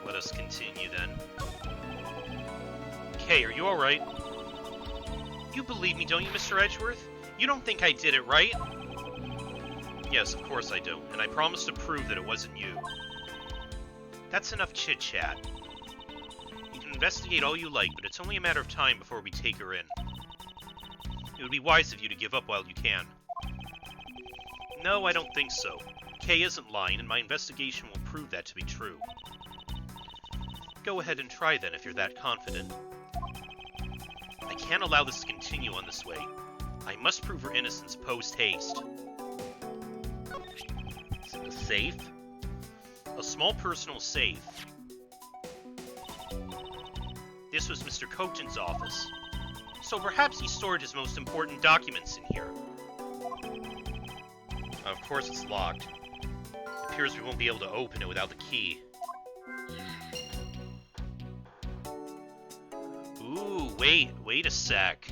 Let us continue then. Okay, are you alright? You believe me, don't you, Mr. Edgeworth? You don't think I did it, right? Yes, of course I do, and I promise to prove that it wasn't you. That's enough chit-chat. You can investigate all you like, but it's only a matter of time before we take her in. It would be wise of you to give up while you can. No, I don't think so. Kay isn't lying, and my investigation will prove that to be true. Go ahead and try then, if you're that confident. I can't allow this to continue on this way. I must prove her innocence post-haste. Is it a safe? A small personal safe. This was Mr. Cochin's office. So perhaps he stored his most important documents in here. Of course it's locked. It appears we won't be able to open it without the key. Ooh, wait a sec.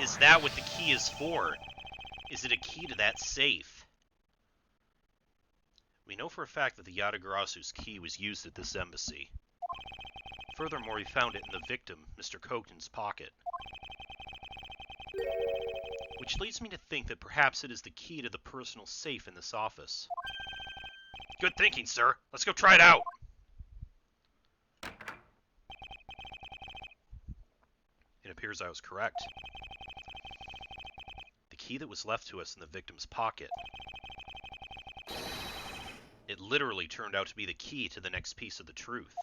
Is that what the key is for? Is it a key to that safe? We know for a fact that the Yatagarasu's key was used at this embassy. Furthermore, we found it in the victim, Mr. Cochin's pocket. Which leads me to think that perhaps it is the key to the personal safe in this office. Good thinking, sir. Let's go try it out! It appears I was correct. The key that was left to us in the victim's pocket. It literally turned out to be the key to the next piece of the truth.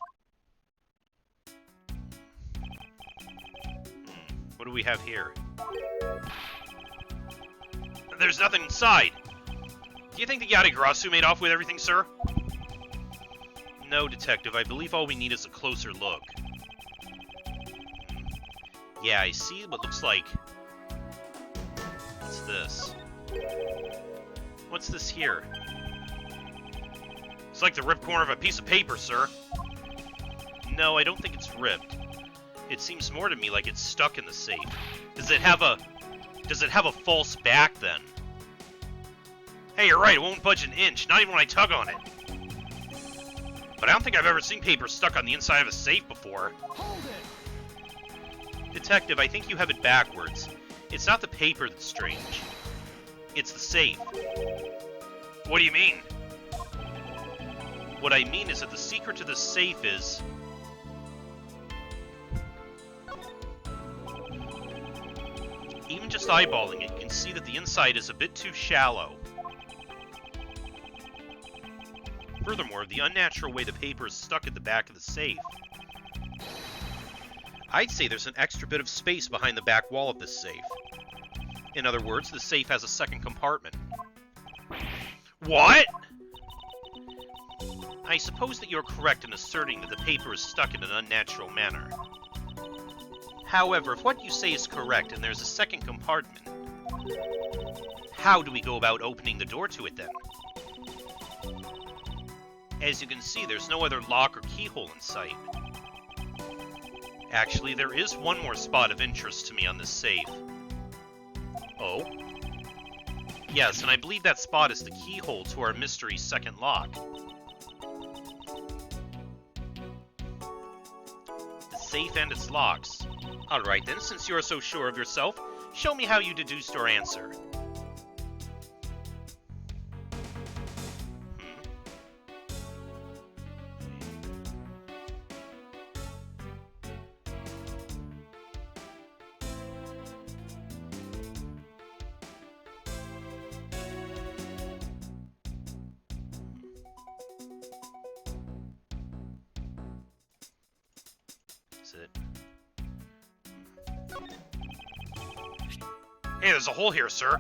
What do we have here? There's nothing inside! Do you think the Yatagarasu made off with everything, sir? No, Detective. I believe all we need is a closer look. Yeah, I see what looks like... What's this? What's this here? It's like the ripped corner of a piece of paper, sir. No, I don't think it's ripped. It seems more to me like it's stuck in the safe. Does it have a false back, then? Hey, you're right, it won't budge an inch, not even when I tug on it. But I don't think I've ever seen paper stuck on the inside of a safe before. Hold it! Detective, I think you have it backwards. It's not the paper that's strange. It's the safe. What do you mean? What I mean is that the secret to the safe is... Even just eyeballing it, you can see that the inside is a bit too shallow. Furthermore, the unnatural way the paper is stuck at the back of the safe. I'd say there's an extra bit of space behind the back wall of this safe. In other words, the safe has a second compartment. What? I suppose that you're correct in asserting that the paper is stuck in an unnatural manner. However, if what you say is correct and there's a second compartment, how do we go about opening the door to it then? As you can see, there's no other lock or keyhole in sight. Actually, there is one more spot of interest to me on this safe. Oh? Yes, and I believe that spot is the keyhole to our mystery second lock. The safe and its locks. Alright then, since you are so sure of yourself, show me how you deduced your answer. Hey, there's a hole here, sir.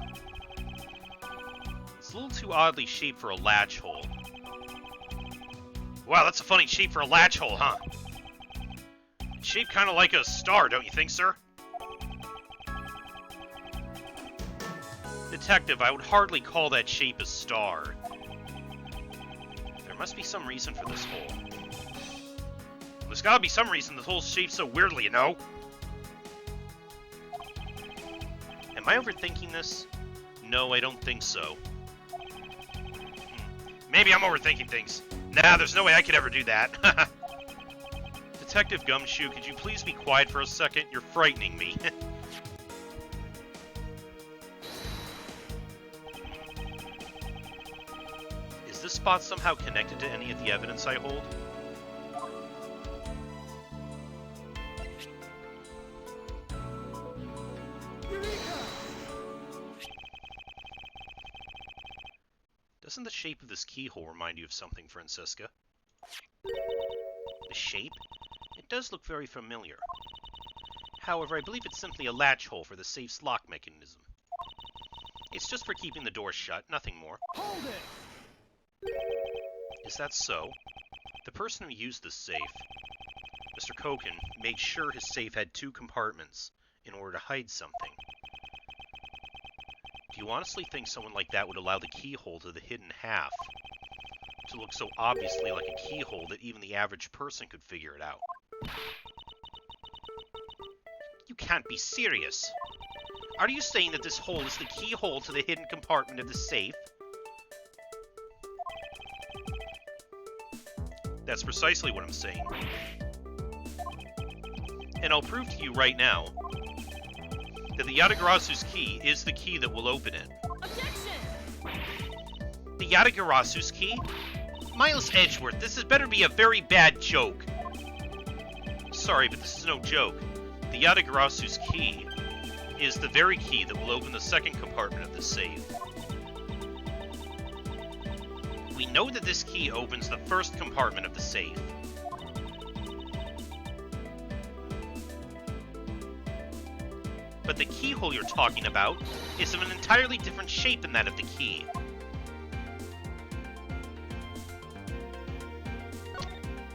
It's a little too oddly shaped for a latch hole. Wow, that's a funny shape for a latch hole, huh? It's shaped kind of like a star, don't you think, sir? Detective, I would hardly call that shape a star. There must be some reason for this hole. There's gotta be some reason this hole's shaped so weirdly, you know? Am I overthinking this? No, I don't think so. Maybe I'm overthinking things. Nah, there's no way I could ever do that. Detective Gumshoe, could you please be quiet for a second? You're frightening me. Is this spot somehow connected to any of the evidence I hold? Doesn't the shape of this keyhole remind you of something, Francisca? The shape? It does look very familiar. However, I believe it's simply a latch hole for the safe's lock mechanism. It's just for keeping the door shut, nothing more. Hold it! Is that so? The person who used this safe, Mr. Koken, made sure his safe had 2 compartments in order to hide something. Do you honestly think someone like that would allow the keyhole to the hidden half to look so obviously like a keyhole that even the average person could figure it out? You can't be serious. Are you saying that this hole is the keyhole to the hidden compartment of the safe? That's precisely what I'm saying. And I'll prove to you right now that the Yatagarasu's key is the key that will open it. Objection! The Yatagarasu's key? Miles Edgeworth, this had better be a very bad joke. Sorry, but this is no joke. The Yatagarasu's key is the very key that will open the second compartment of the safe. We know that this key opens the first compartment of the safe. But the keyhole you're talking about is of an entirely different shape than that of the key.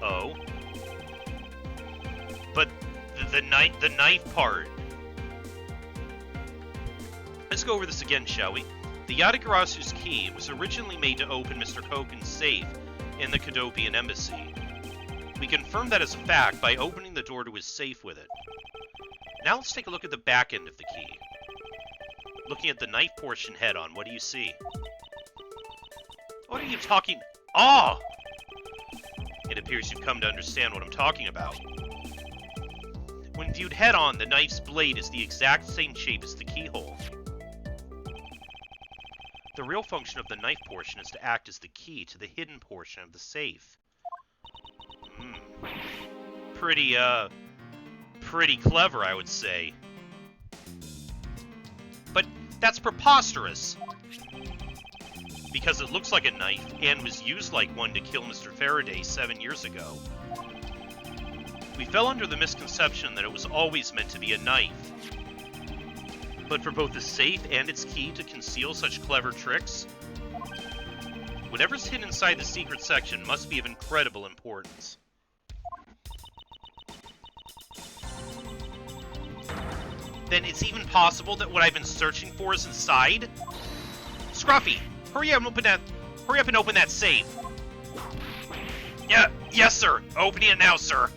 Oh. But the knife part. Let's go over this again, shall we? The Yatagarasu's key was originally made to open Mr. Koken's safe in the Kadopian embassy. We confirmed that as a fact by opening the door to his safe with it. Now let's take a look at the back end of the key. Looking at the knife portion head-on, what do you see? What are you talking... Oh! It appears you've come to understand what I'm talking about. When viewed head-on, the knife's blade is the exact same shape as the keyhole. The real function of the knife portion is to act as the key to the hidden portion of the safe. Pretty clever, I would say. But that's preposterous! Because it looks like a knife, and was used like one to kill Mr. Faraday 7 years ago. We fell under the misconception that it was always meant to be a knife. But for both the safe and its key to conceal such clever tricks, whatever's hidden inside the secret section must be of incredible importance. Then it's even possible that what I've been searching for is inside? Scruffy, hurry up and open that safe. Yes, sir. Opening it now, sir.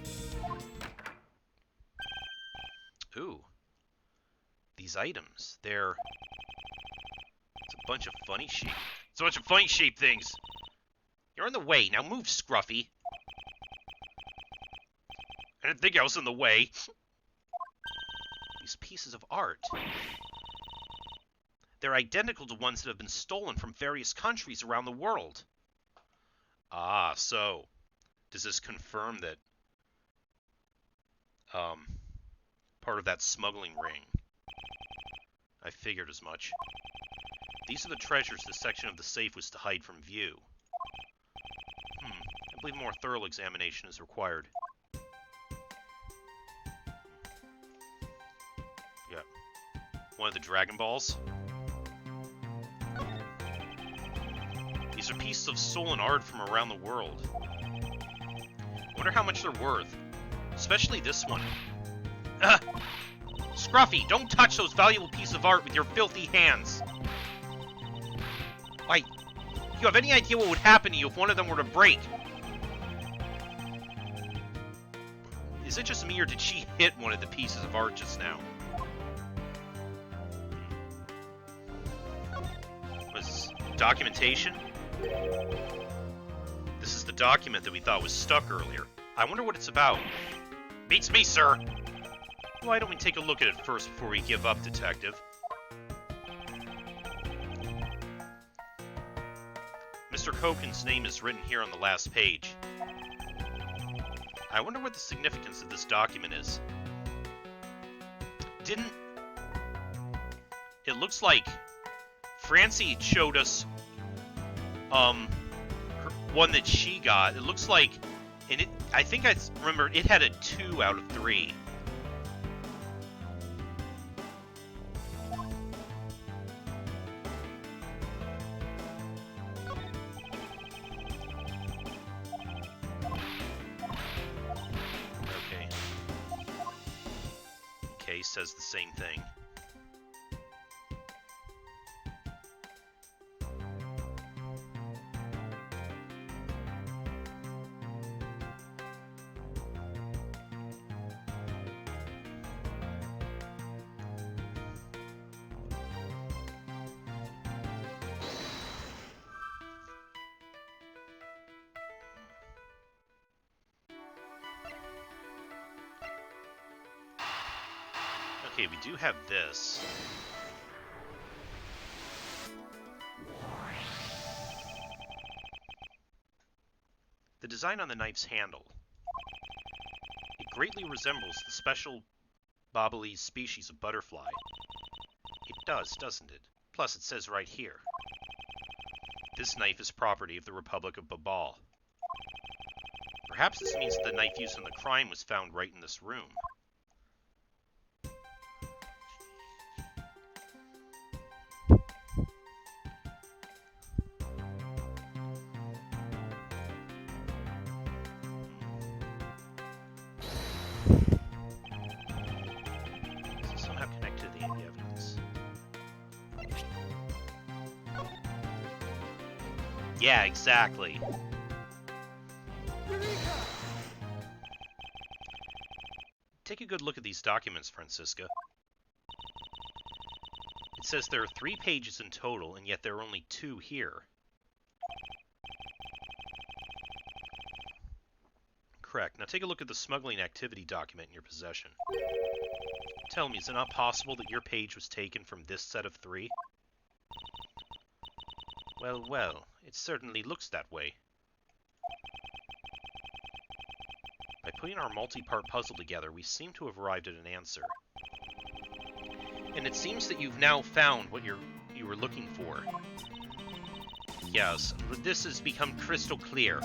Ooh. These items, it's a bunch of funny shape. It's a bunch of funny shaped things. You're in the way. Now move, Scruffy. I didn't think I was in the way. These pieces of art. They're identical to ones that have been stolen from various countries around the world. Ah, so does this confirm that part of that smuggling ring? I figured as much. These are the treasures this section of the safe was to hide from view. I believe a more thorough examination is required. Yeah. One of the Dragon Balls. These are pieces of stolen art from around the world. Wonder how much they're worth. Especially this one. Scruffy, don't touch those valuable pieces of art with your filthy hands. Why, do you have any idea what would happen to you if one of them were to break? Is it just me, or did she hit one of the pieces of art just now? Was documentation? This is the document that we thought was stuck earlier. I wonder what it's about. Beats me, sir! Why don't we take a look at it first before we give up, Detective? Mr. Koken's name is written here on the last page. I wonder what the significance of this document is. It looks like Francie showed us one that she got. It looks like, and I think I remember it had a 2 out of 3. Okay. Case says the same thing. Okay, we do have this. The design on the knife's handle. It greatly resembles the special Bobolese species of butterfly. It does, doesn't it? Plus, it says right here. This knife is property of the Republic of Babal. Perhaps this means that the knife used in the crime was found right in this room. Yeah, exactly. Take a good look at these documents, Francisca. It says there are 3 pages in total, and yet there are only 2 here. Correct. Now take a look at the smuggling activity document in your possession. Tell me, is it not possible that your page was taken from this set of 3? Well, well, it certainly looks that way. By putting our multi-part puzzle together, we seem to have arrived at an answer. And it seems that you've now found what you were looking for. Yes, this has become crystal clear.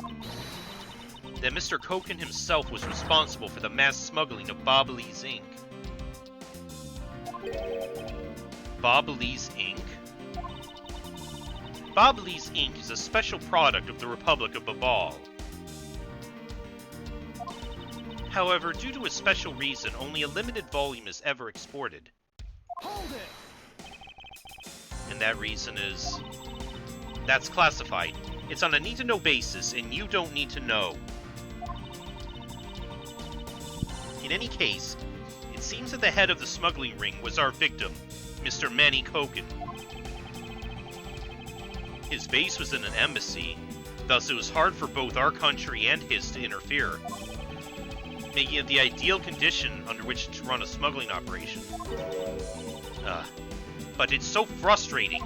That Mr. Koken himself was responsible for the mass smuggling of Bobolese ink. Bobolese ink? Bobolese ink is a special product of the Republic of Babal. However, due to a special reason, only a limited volume is ever exported. Hold it! And that reason is... that's classified. It's on a need-to-know basis, and you don't need to know. In any case, it seems that the head of the smuggling ring was our victim, Mr. Manny Koken. His base was in an embassy, thus it was hard for both our country and his to interfere, making it the ideal condition under which to run a smuggling operation. But it's so frustrating.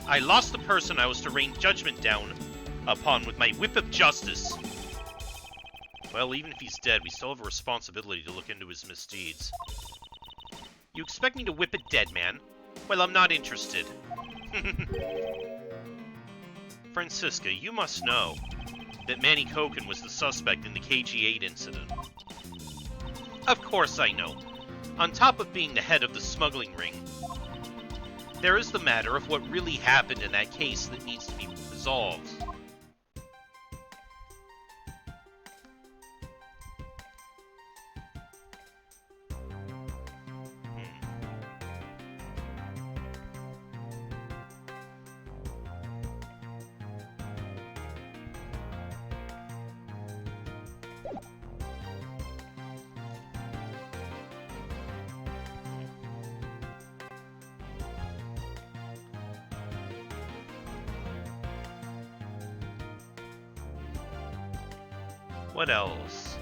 I lost the person I was to rain judgment down upon with my whip of justice. Well, even if he's dead, we still have a responsibility to look into his misdeeds. You expect me to whip a dead man? Well, I'm not interested. Francisca, you must know that Manny Koken was the suspect in the KG-8 incident. Of course I know. On top of being the head of the smuggling ring, there is the matter of what really happened in that case that needs to be resolved. What else?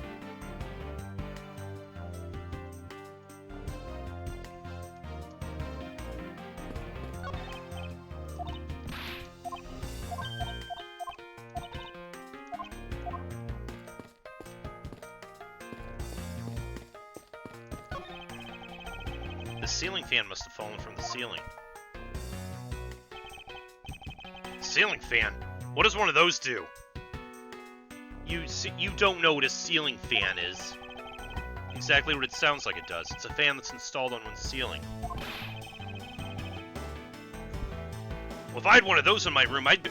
The ceiling fan must have fallen from the ceiling. Ceiling fan? What does one of those do? You don't know what a ceiling fan is. Exactly what it sounds like it does. It's a fan that's installed on one's ceiling. Well, if I had one of those in my room, I'd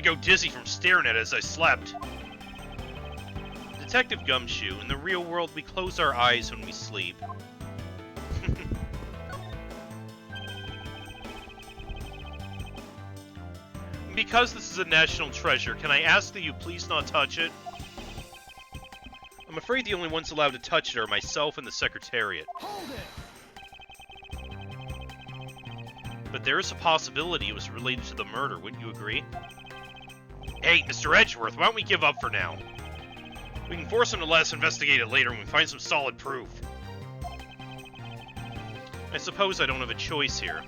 go dizzy from staring at it as I slept. Detective Gumshoe, in the real world, we close our eyes when we sleep. Because this is a national treasure, can I ask that you please not touch it? I'm afraid the only ones allowed to touch it are myself and the Secretariat. Hold it! But there is a possibility it was related to the murder, wouldn't you agree? Hey, Mr. Edgeworth, why don't we give up for now? We can force him to let us investigate it later when we find some solid proof. I suppose I don't have a choice here.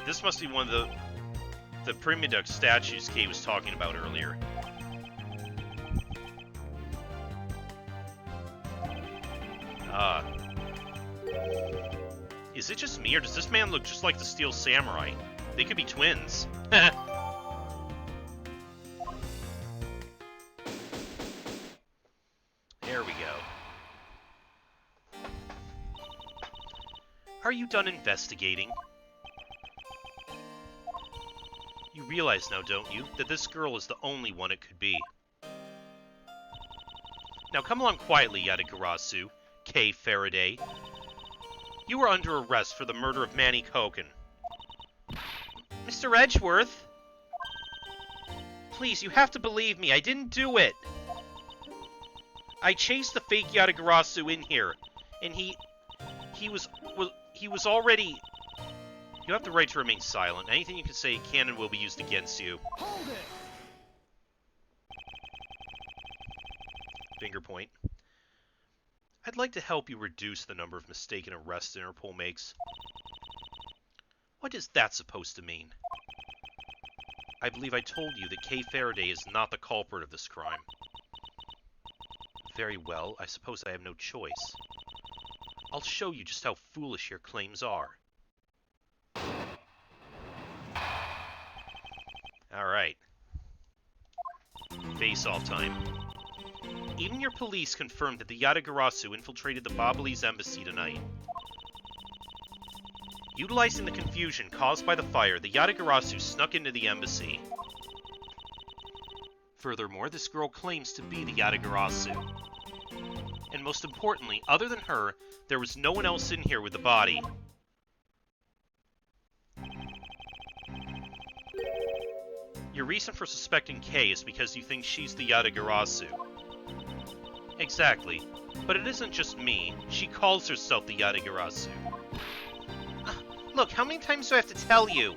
This must be one of the Prima Duck statues Kay was talking about earlier. Is it just me, or does this man look just like the Steel Samurai? They could be twins. There we go. Are you done investigating? You realize now, don't you, that this girl is the only one it could be. Now come along quietly, Yatagarasu, Kay Faraday. You are under arrest for the murder of Manny Koken. Mr. Edgeworth? Please, you have to believe me, I didn't do it! I chased the fake Yatagarasu in here, and he was already... You have the right to remain silent. Anything you can say can and will be used against you. Hold it! Finger point. I'd like to help you reduce the number of mistaken arrests Interpol makes. What is that supposed to mean? I believe I told you that Kay Faraday is not the culprit of this crime. Very well, I suppose I have no choice. I'll show you just how foolish your claims are. Alright. Face-off time. Even your police confirmed that the Yatagarasu infiltrated the Babali's embassy tonight. Utilizing the confusion caused by the fire, the Yatagarasu snuck into the embassy. Furthermore, this girl claims to be the Yatagarasu. And most importantly, other than her, there was no one else in here with the body. Your reason for suspecting Kay is because you think she's the Yatagarasu. Exactly. But it isn't just me. She calls herself the Yatagarasu. Look, how many times do I have to tell you?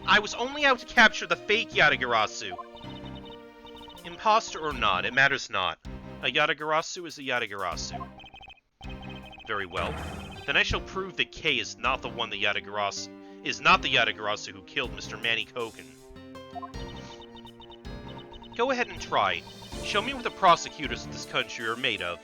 I was only out to capture the fake Yatagarasu. Imposter or not, it matters not. A Yatagarasu is a Yatagarasu. Very well. Then I shall prove that Kay is not the one the Yatagarasu who killed Mr. Manny Koken. Go ahead and try. Show me what the prosecutors of this country are made of.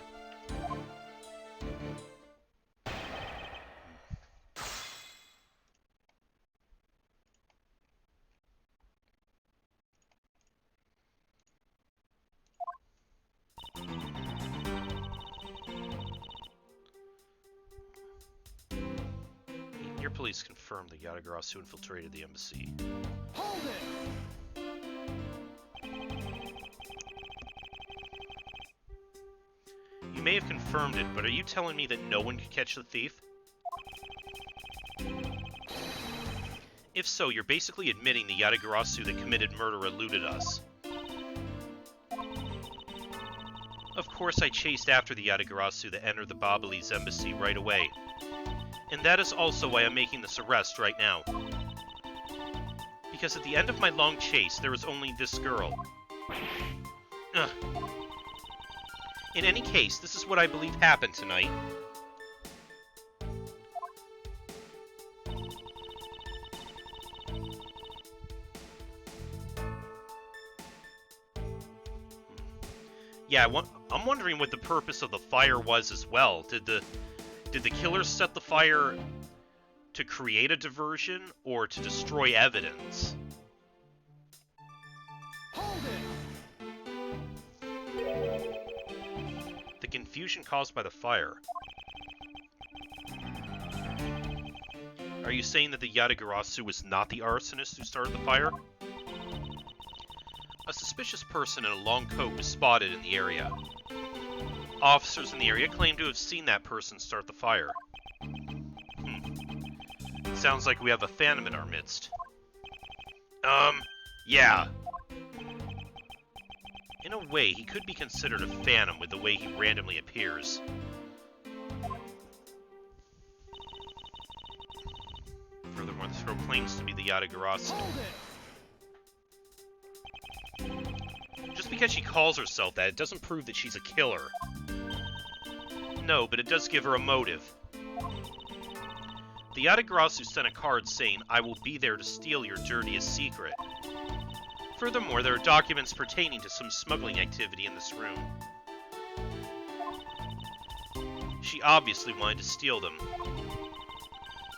Your police confirmed that Yatagarasu infiltrated the embassy. Hold it! You may have confirmed it, but are you telling me that no one could catch the thief? If so, you're basically admitting the Yatagarasu that committed murder eluded us. Of course I chased after the Yatagarasu that entered the Babali's embassy right away. And that is also why I'm making this arrest right now. Because at the end of my long chase, there was only this girl. Ugh. In any case, this is what I believe happened tonight. Yeah, I'm wondering what the purpose of the fire was as well. Did the killer set the fire to create a diversion or to destroy evidence? Hold it! The confusion caused by the fire. Are you saying that the Yatagarasu was not the arsonist who started the fire? A suspicious person in a long coat was spotted in the area. Officers in the area claim to have seen that person start the fire. Sounds like we have a phantom in our midst. Yeah. In a way, he could be considered a phantom with the way he randomly appears. Furthermore, this girl claims to be the Yatagarasu. Hold it! Just because she calls herself that, it doesn't prove that she's a killer. No, but it does give her a motive. The Yatagarasu sent a card saying, "I will be there to steal your dirtiest secret." Furthermore, there are documents pertaining to some smuggling activity in this room. She obviously wanted to steal them.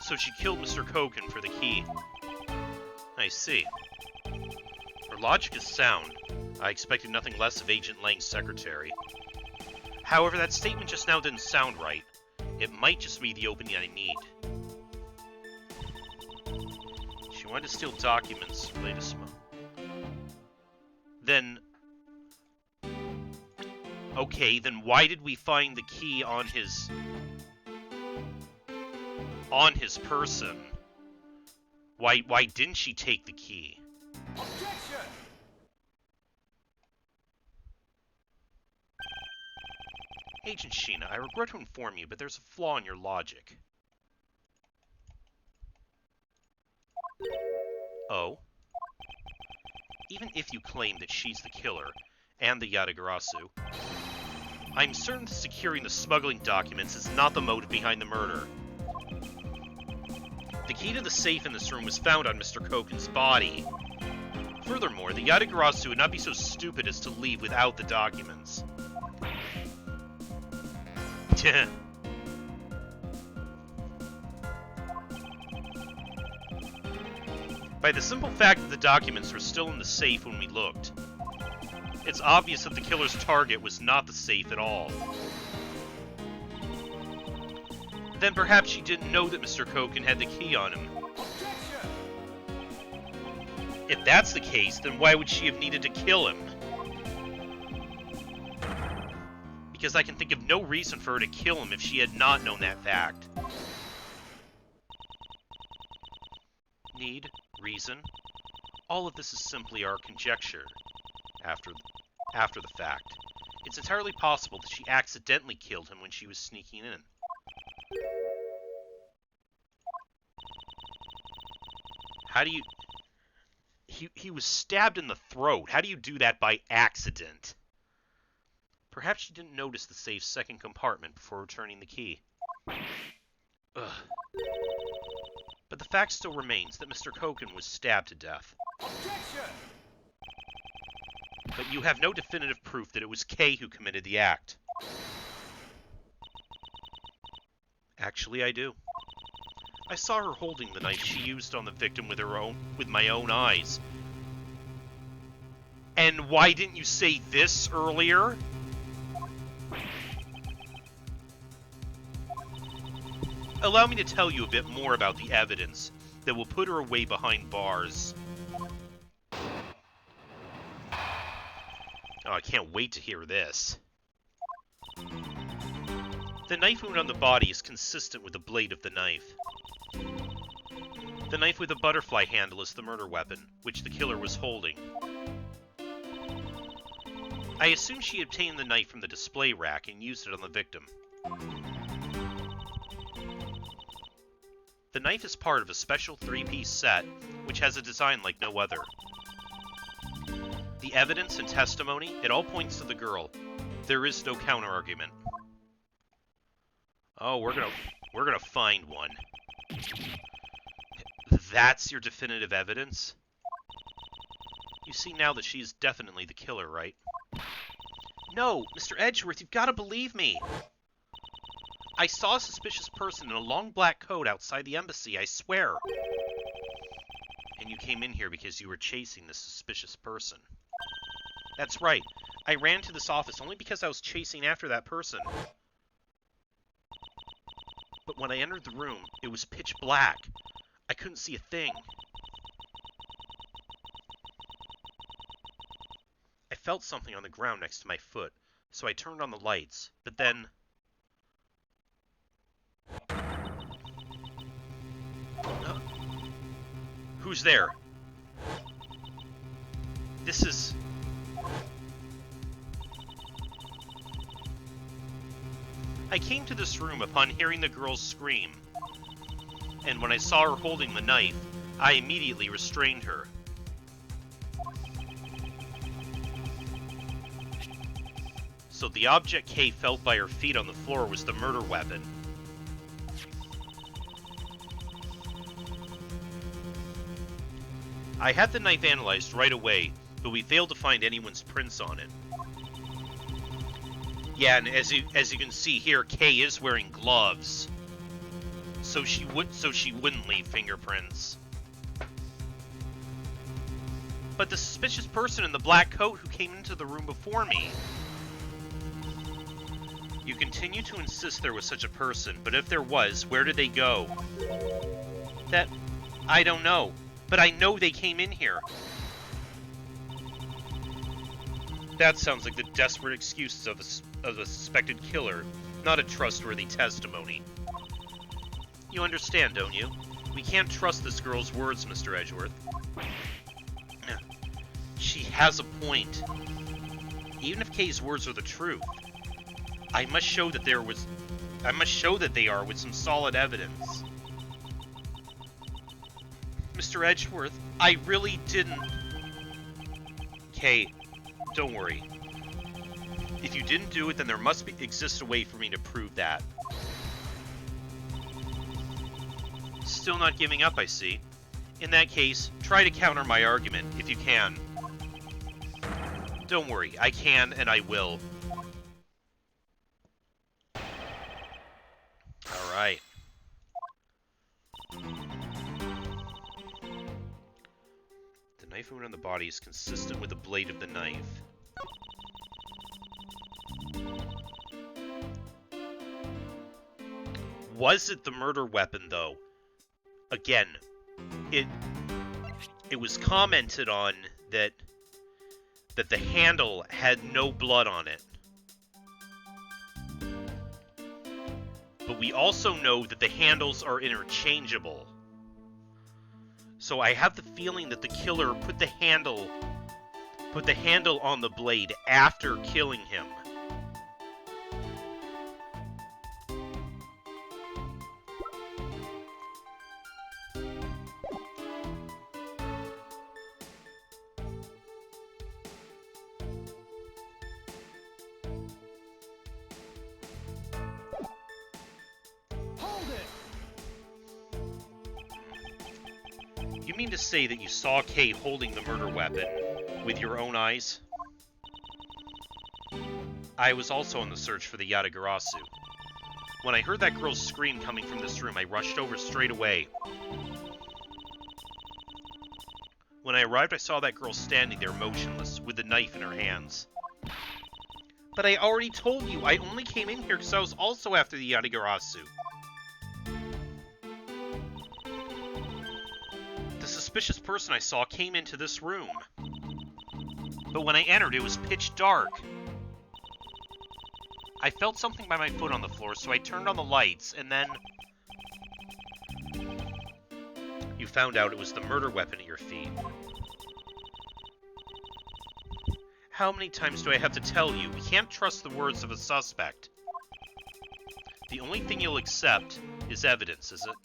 So she killed Mr. Koken for the key. I see. Her logic is sound. I expected nothing less of Agent Lang's secretary. However, that statement just now didn't sound right. It might just be the opening I need. She wanted to steal documents related to smoke. Then... Okay, then why did we find the key on his person? Why didn't she take the key? Objection! Agent Sheena, I regret to inform you, but there's a flaw in your logic. Oh? Even if you claim that she's the killer, and the Yatagarasu, I'm certain that securing the smuggling documents is not the motive behind the murder. The key to the safe in this room was found on Mr. Koken's body. Furthermore, the Yatagarasu would not be so stupid as to leave without the documents. By the simple fact that the documents were still in the safe when we looked, it's obvious that the killer's target was not the safe at all. Then perhaps she didn't know that Mr. Koken had the key on him. Objection! If that's the case, then why would she have needed to kill him? Because I can think of no reason for her to kill him if she had not known that fact. Need? Reason? All of this is simply our conjecture after the fact. It's entirely possible that she accidentally killed him when she was sneaking in. How do you... He was stabbed in the throat. How do you do that by accident? Perhaps she didn't notice the safe's second compartment before returning the key. Ugh. But the fact still remains that Mr. Koken was stabbed to death. Objection! But you have no definitive proof that it was Kay who committed the act. Actually, I do. I saw her holding the knife she used on the victim with my own eyes. And why didn't you say this earlier? Allow me to tell you a bit more about the evidence that will put her away behind bars. Oh, I can't wait to hear this. The knife wound on the body is consistent with the blade of the knife. The knife with the butterfly handle is the murder weapon, which the killer was holding. I assume she obtained the knife from the display rack and used it on the victim. The knife is part of a special 3-piece set, which has a design like no other. The evidence and testimony, it all points to the girl. There is no counter-argument. Oh, we're gonna find one. That's your definitive evidence? You see now that she's definitely the killer, right? No, Mr. Edgeworth, you've got to believe me. I saw a suspicious person in a long black coat outside the embassy, I swear. And you came in here because you were chasing this suspicious person. That's right. I ran to this office only because I was chasing after that person. But when I entered the room, it was pitch black. I couldn't see a thing. I felt something on the ground next to my foot, so I turned on the lights, but then... Who's there? This is... I came to this room upon hearing the girl's scream, and when I saw her holding the knife, I immediately restrained her. So the object Kay felt by her feet on the floor was the murder weapon. I had the knife analyzed right away, but we failed to find anyone's prints on it. Yeah, and as you can see here, Kay is wearing gloves, so she wouldn't leave fingerprints. But the suspicious person in the black coat who came into the room before me. You continue to insist there was such a person, but if there was, where did they go? That I don't know, but I know they came in here. That sounds like the desperate excuses of a suspected killer, not a trustworthy testimony. You understand, don't you? We can't trust this girl's words, Mr. Edgeworth. She has a point. Even if Kay's words are the truth, I must show that they are with some solid evidence. Mr. Edgeworth, I really didn't... Kay, don't worry. If you didn't do it, then there must exist a way for me to prove that. Still not giving up, I see. In that case, try to counter my argument, if you can. Don't worry, I can and I will. Alright. The knife wound on the body is consistent with the blade of the knife. Was it the murder weapon, though? Again, it was commented on that the handle had no blood on it. But we also know that the handles are interchangeable. So I have the feeling that the killer put the handle on the blade after killing him. You mean to say that you saw Kay holding the murder weapon with your own eyes? I was also on the search for the Yatagarasu. When I heard that girl's scream coming from this room, I rushed over straight away. When I arrived, I saw that girl standing there motionless, with the knife in her hands. But I already told you, I only came in here because I was also after the Yatagarasu. The suspicious person I saw came into this room. But when I entered, it was pitch dark. I felt something by my foot on the floor, so I turned on the lights, and then... You found out it was the murder weapon at your feet. How many times do I have to tell you? We can't trust the words of a suspect. The only thing you'll accept is evidence, is it?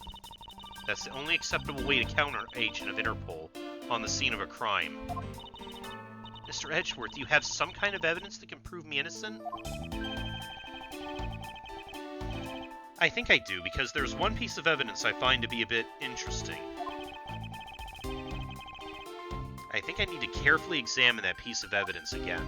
That's the only acceptable way to counter an agent of Interpol on the scene of a crime. Mr. Edgeworth, do you have some kind of evidence that can prove me innocent? I think I do, because there's one piece of evidence I find to be a bit interesting. I think I need to carefully examine that piece of evidence again.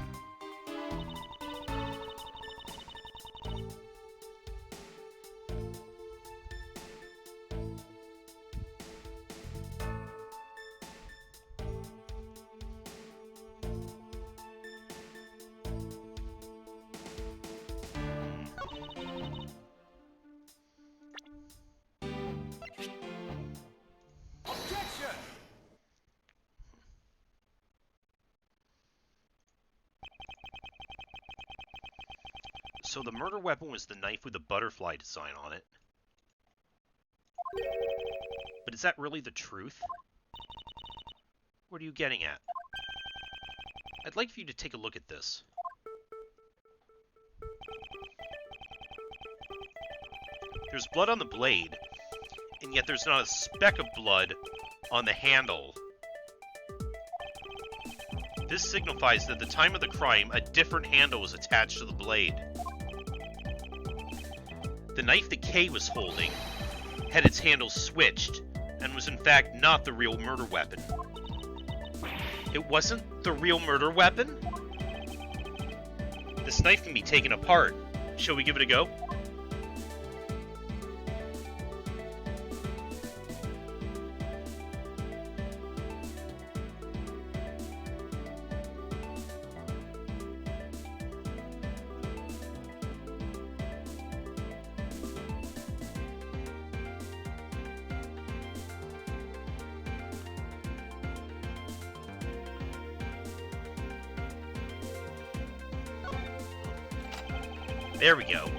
Objection! So the murder weapon was the knife with the butterfly design on it. But is that really the truth? What are you getting at? I'd like for you to take a look at this. There's blood on the blade, and yet there's not a speck of blood on the handle. This signifies that at the time of the crime, a different handle was attached to the blade. The knife that Kay was holding had its handle switched, and was in fact not the real murder weapon. It wasn't the real murder weapon? This knife can be taken apart. Shall we give it a go? There we go.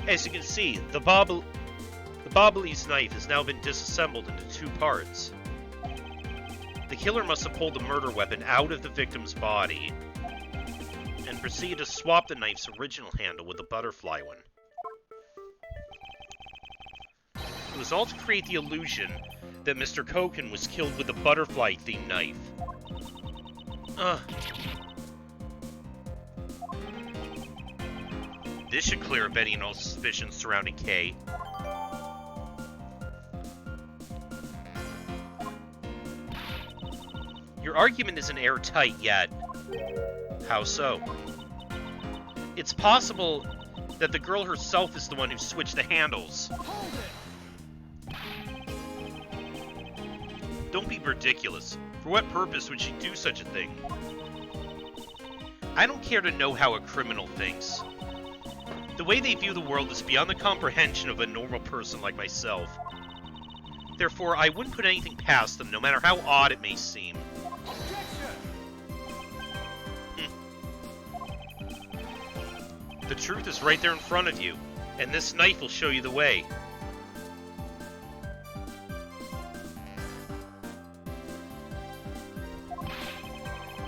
As you can see, the Bobbly's knife has now been disassembled into two parts. The killer must have pulled the murder weapon out of the victim's body and proceeded to swap the knife's original handle with the butterfly one. It was all to create the illusion that Mr. Koken was killed with a butterfly-themed knife. This should clear up any and all suspicions surrounding Kay. Your argument isn't airtight yet. How so? It's possible that the girl herself is the one who switched the handles. Hold it! Don't be ridiculous. For what purpose would she do such a thing? I don't care to know how a criminal thinks. The way they view the world is beyond the comprehension of a normal person like myself. Therefore, I wouldn't put anything past them, no matter how odd it may seem. The truth is right there in front of you, and this knife will show you the way.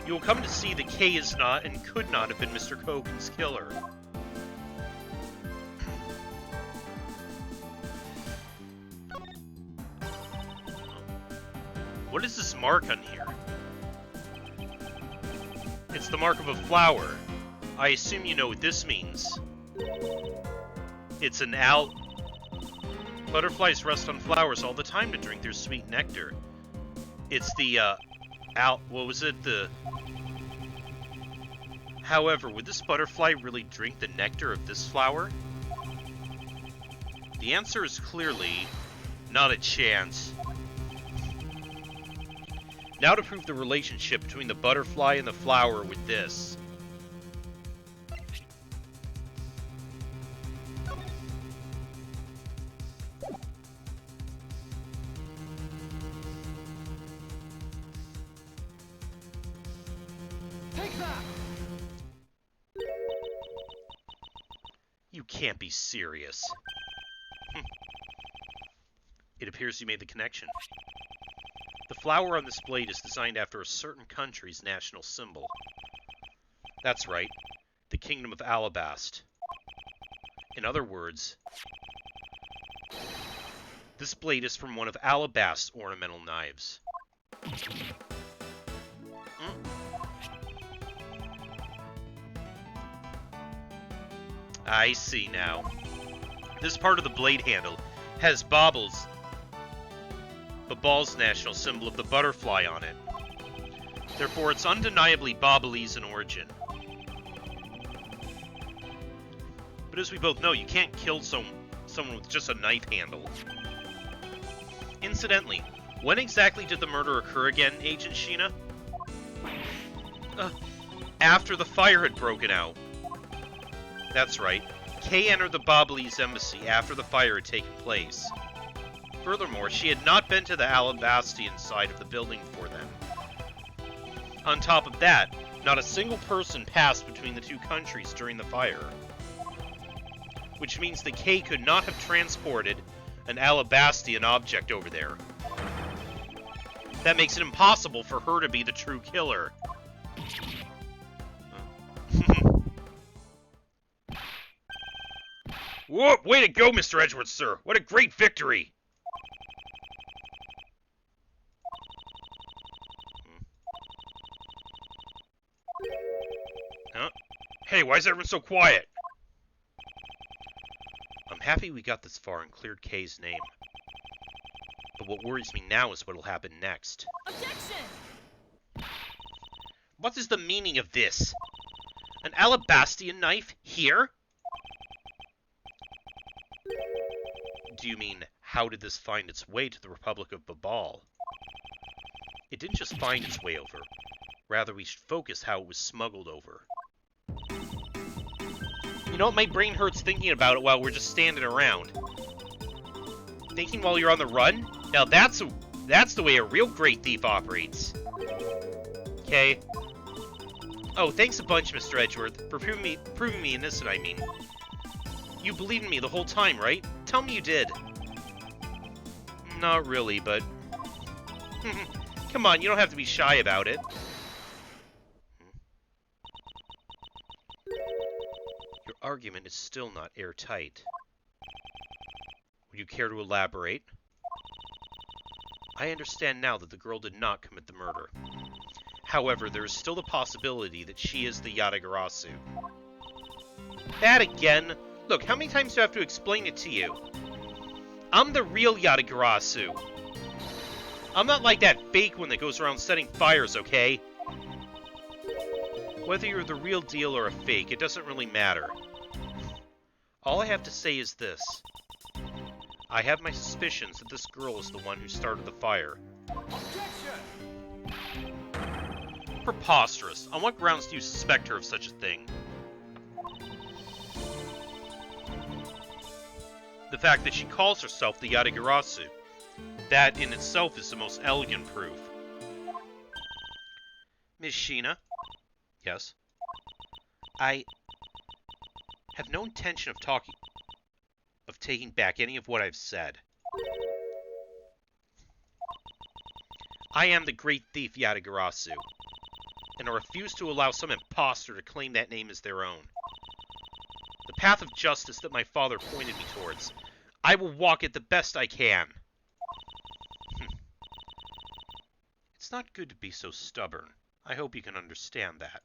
You will come to see that Kay is not and could not have been Mr. Koken's killer. What is this mark on here? It's the mark of a flower. I assume you know what this means. It's an Butterflies rest on flowers all the time to drink their sweet nectar. It's the, what was it? However, would this butterfly really drink the nectar of this flower? The answer is clearly not a chance. Now to prove the relationship between the butterfly and the flower with this. Take that! You can't be serious. It appears you made the connection. The flower on this blade is designed after a certain country's national symbol. That's right, the Kingdom of Alabast. In other words, this blade is from one of Alabast's ornamental knives. I see now. This part of the blade handle has Babal's national symbol of the butterfly on it. Therefore, it's undeniably Babalese in origin. But as we both know, you can't kill someone with just a knife handle. Incidentally, when exactly did the murder occur again, Agent Sheena? After the fire had broken out. That's right. Kay entered the Babalese embassy after the fire had taken place. Furthermore, she had not been to the Alabastian side of the building before then. On top of that, not a single person passed between the two countries during the fire. Which means that Kay could not have transported an Alabastian object over there. That makes it impossible for her to be the true killer. Whoa, way to go, Mr. Edgeworth, sir! What a great victory! Huh? Hey, why is everyone so quiet? I'm happy we got this far and cleared Kay's name. But what worries me now is what'll happen next. Objection! What is the meaning of this? An Alabastian knife here? Do you mean, how did this find its way to the Republic of Babal? It didn't just find its way over. Rather, we should focus how it was smuggled over. You know what? My brain hurts thinking about it while we're just standing around. Thinking while you're on the run? Now that's the way a real great thief operates. Okay. Oh, thanks a bunch, Mr. Edgeworth, for proving me innocent, I mean. You believed in me the whole time, right? Tell me you did. Not really, but... Come on, you don't have to be shy about it. Your argument is still not airtight. Would you care to elaborate? I understand now that the girl did not commit the murder. However, there is still the possibility that she is the Yatagarasu. That again? Look, how many times do I have to explain it to you? I'm the real Yatagarasu. I'm not like that fake one that goes around setting fires, okay? Whether you're the real deal or a fake, it doesn't really matter. All I have to say is this. I have my suspicions that this girl is the one who started the fire. Objection! Preposterous. On what grounds do you suspect her of such a thing? The fact that she calls herself the Yatagarasu. That in itself is the most elegant proof. Miss Sheena? Yes? I have no intention of taking back any of what I've said. I am the great thief Yatagarasu, and I refuse to allow some imposter to claim that name as their own. The path of justice that my father pointed me towards, I will walk it the best I can. It's not good to be so stubborn. I hope you can understand that.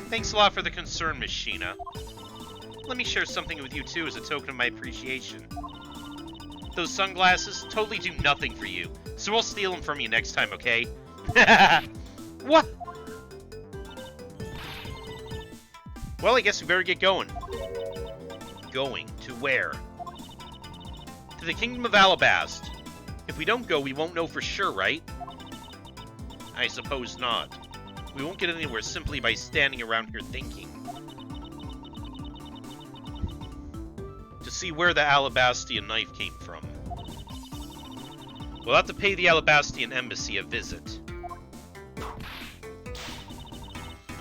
Thanks a lot for the concern, Miss Sheena. Let me share something with you too as a token of my appreciation. Those sunglasses totally do nothing for you, so I'll steal them from you next time, okay? What? Well, I guess we better get going. Going to where? To the Kingdom of Alabast. If we don't go, we won't know for sure, right? I suppose not. We won't get anywhere simply by standing around here thinking. To see where the Alabastian knife came from. We'll have to pay the Alabastian embassy a visit.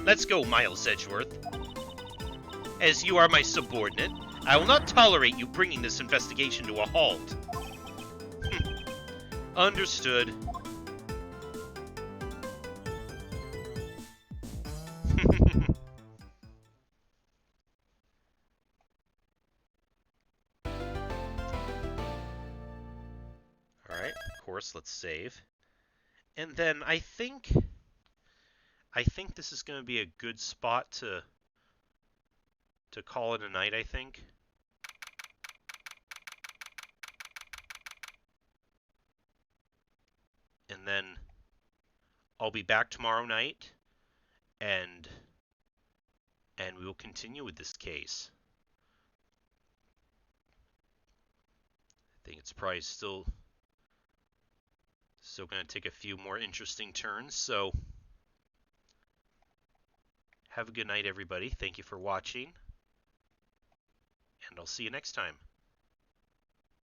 Let's go, Miles Edgeworth. As you are my subordinate, I will not tolerate you bringing this investigation to a halt. Understood. Alright, of course, let's save. And then I think this is going to be a good spot to to call it a night, I think. And then I'll be back tomorrow night, and we will continue with this case. I think it's probably still going to take a few more interesting turns. So have a good night, everybody. Thank you for watching, and I'll see you next time.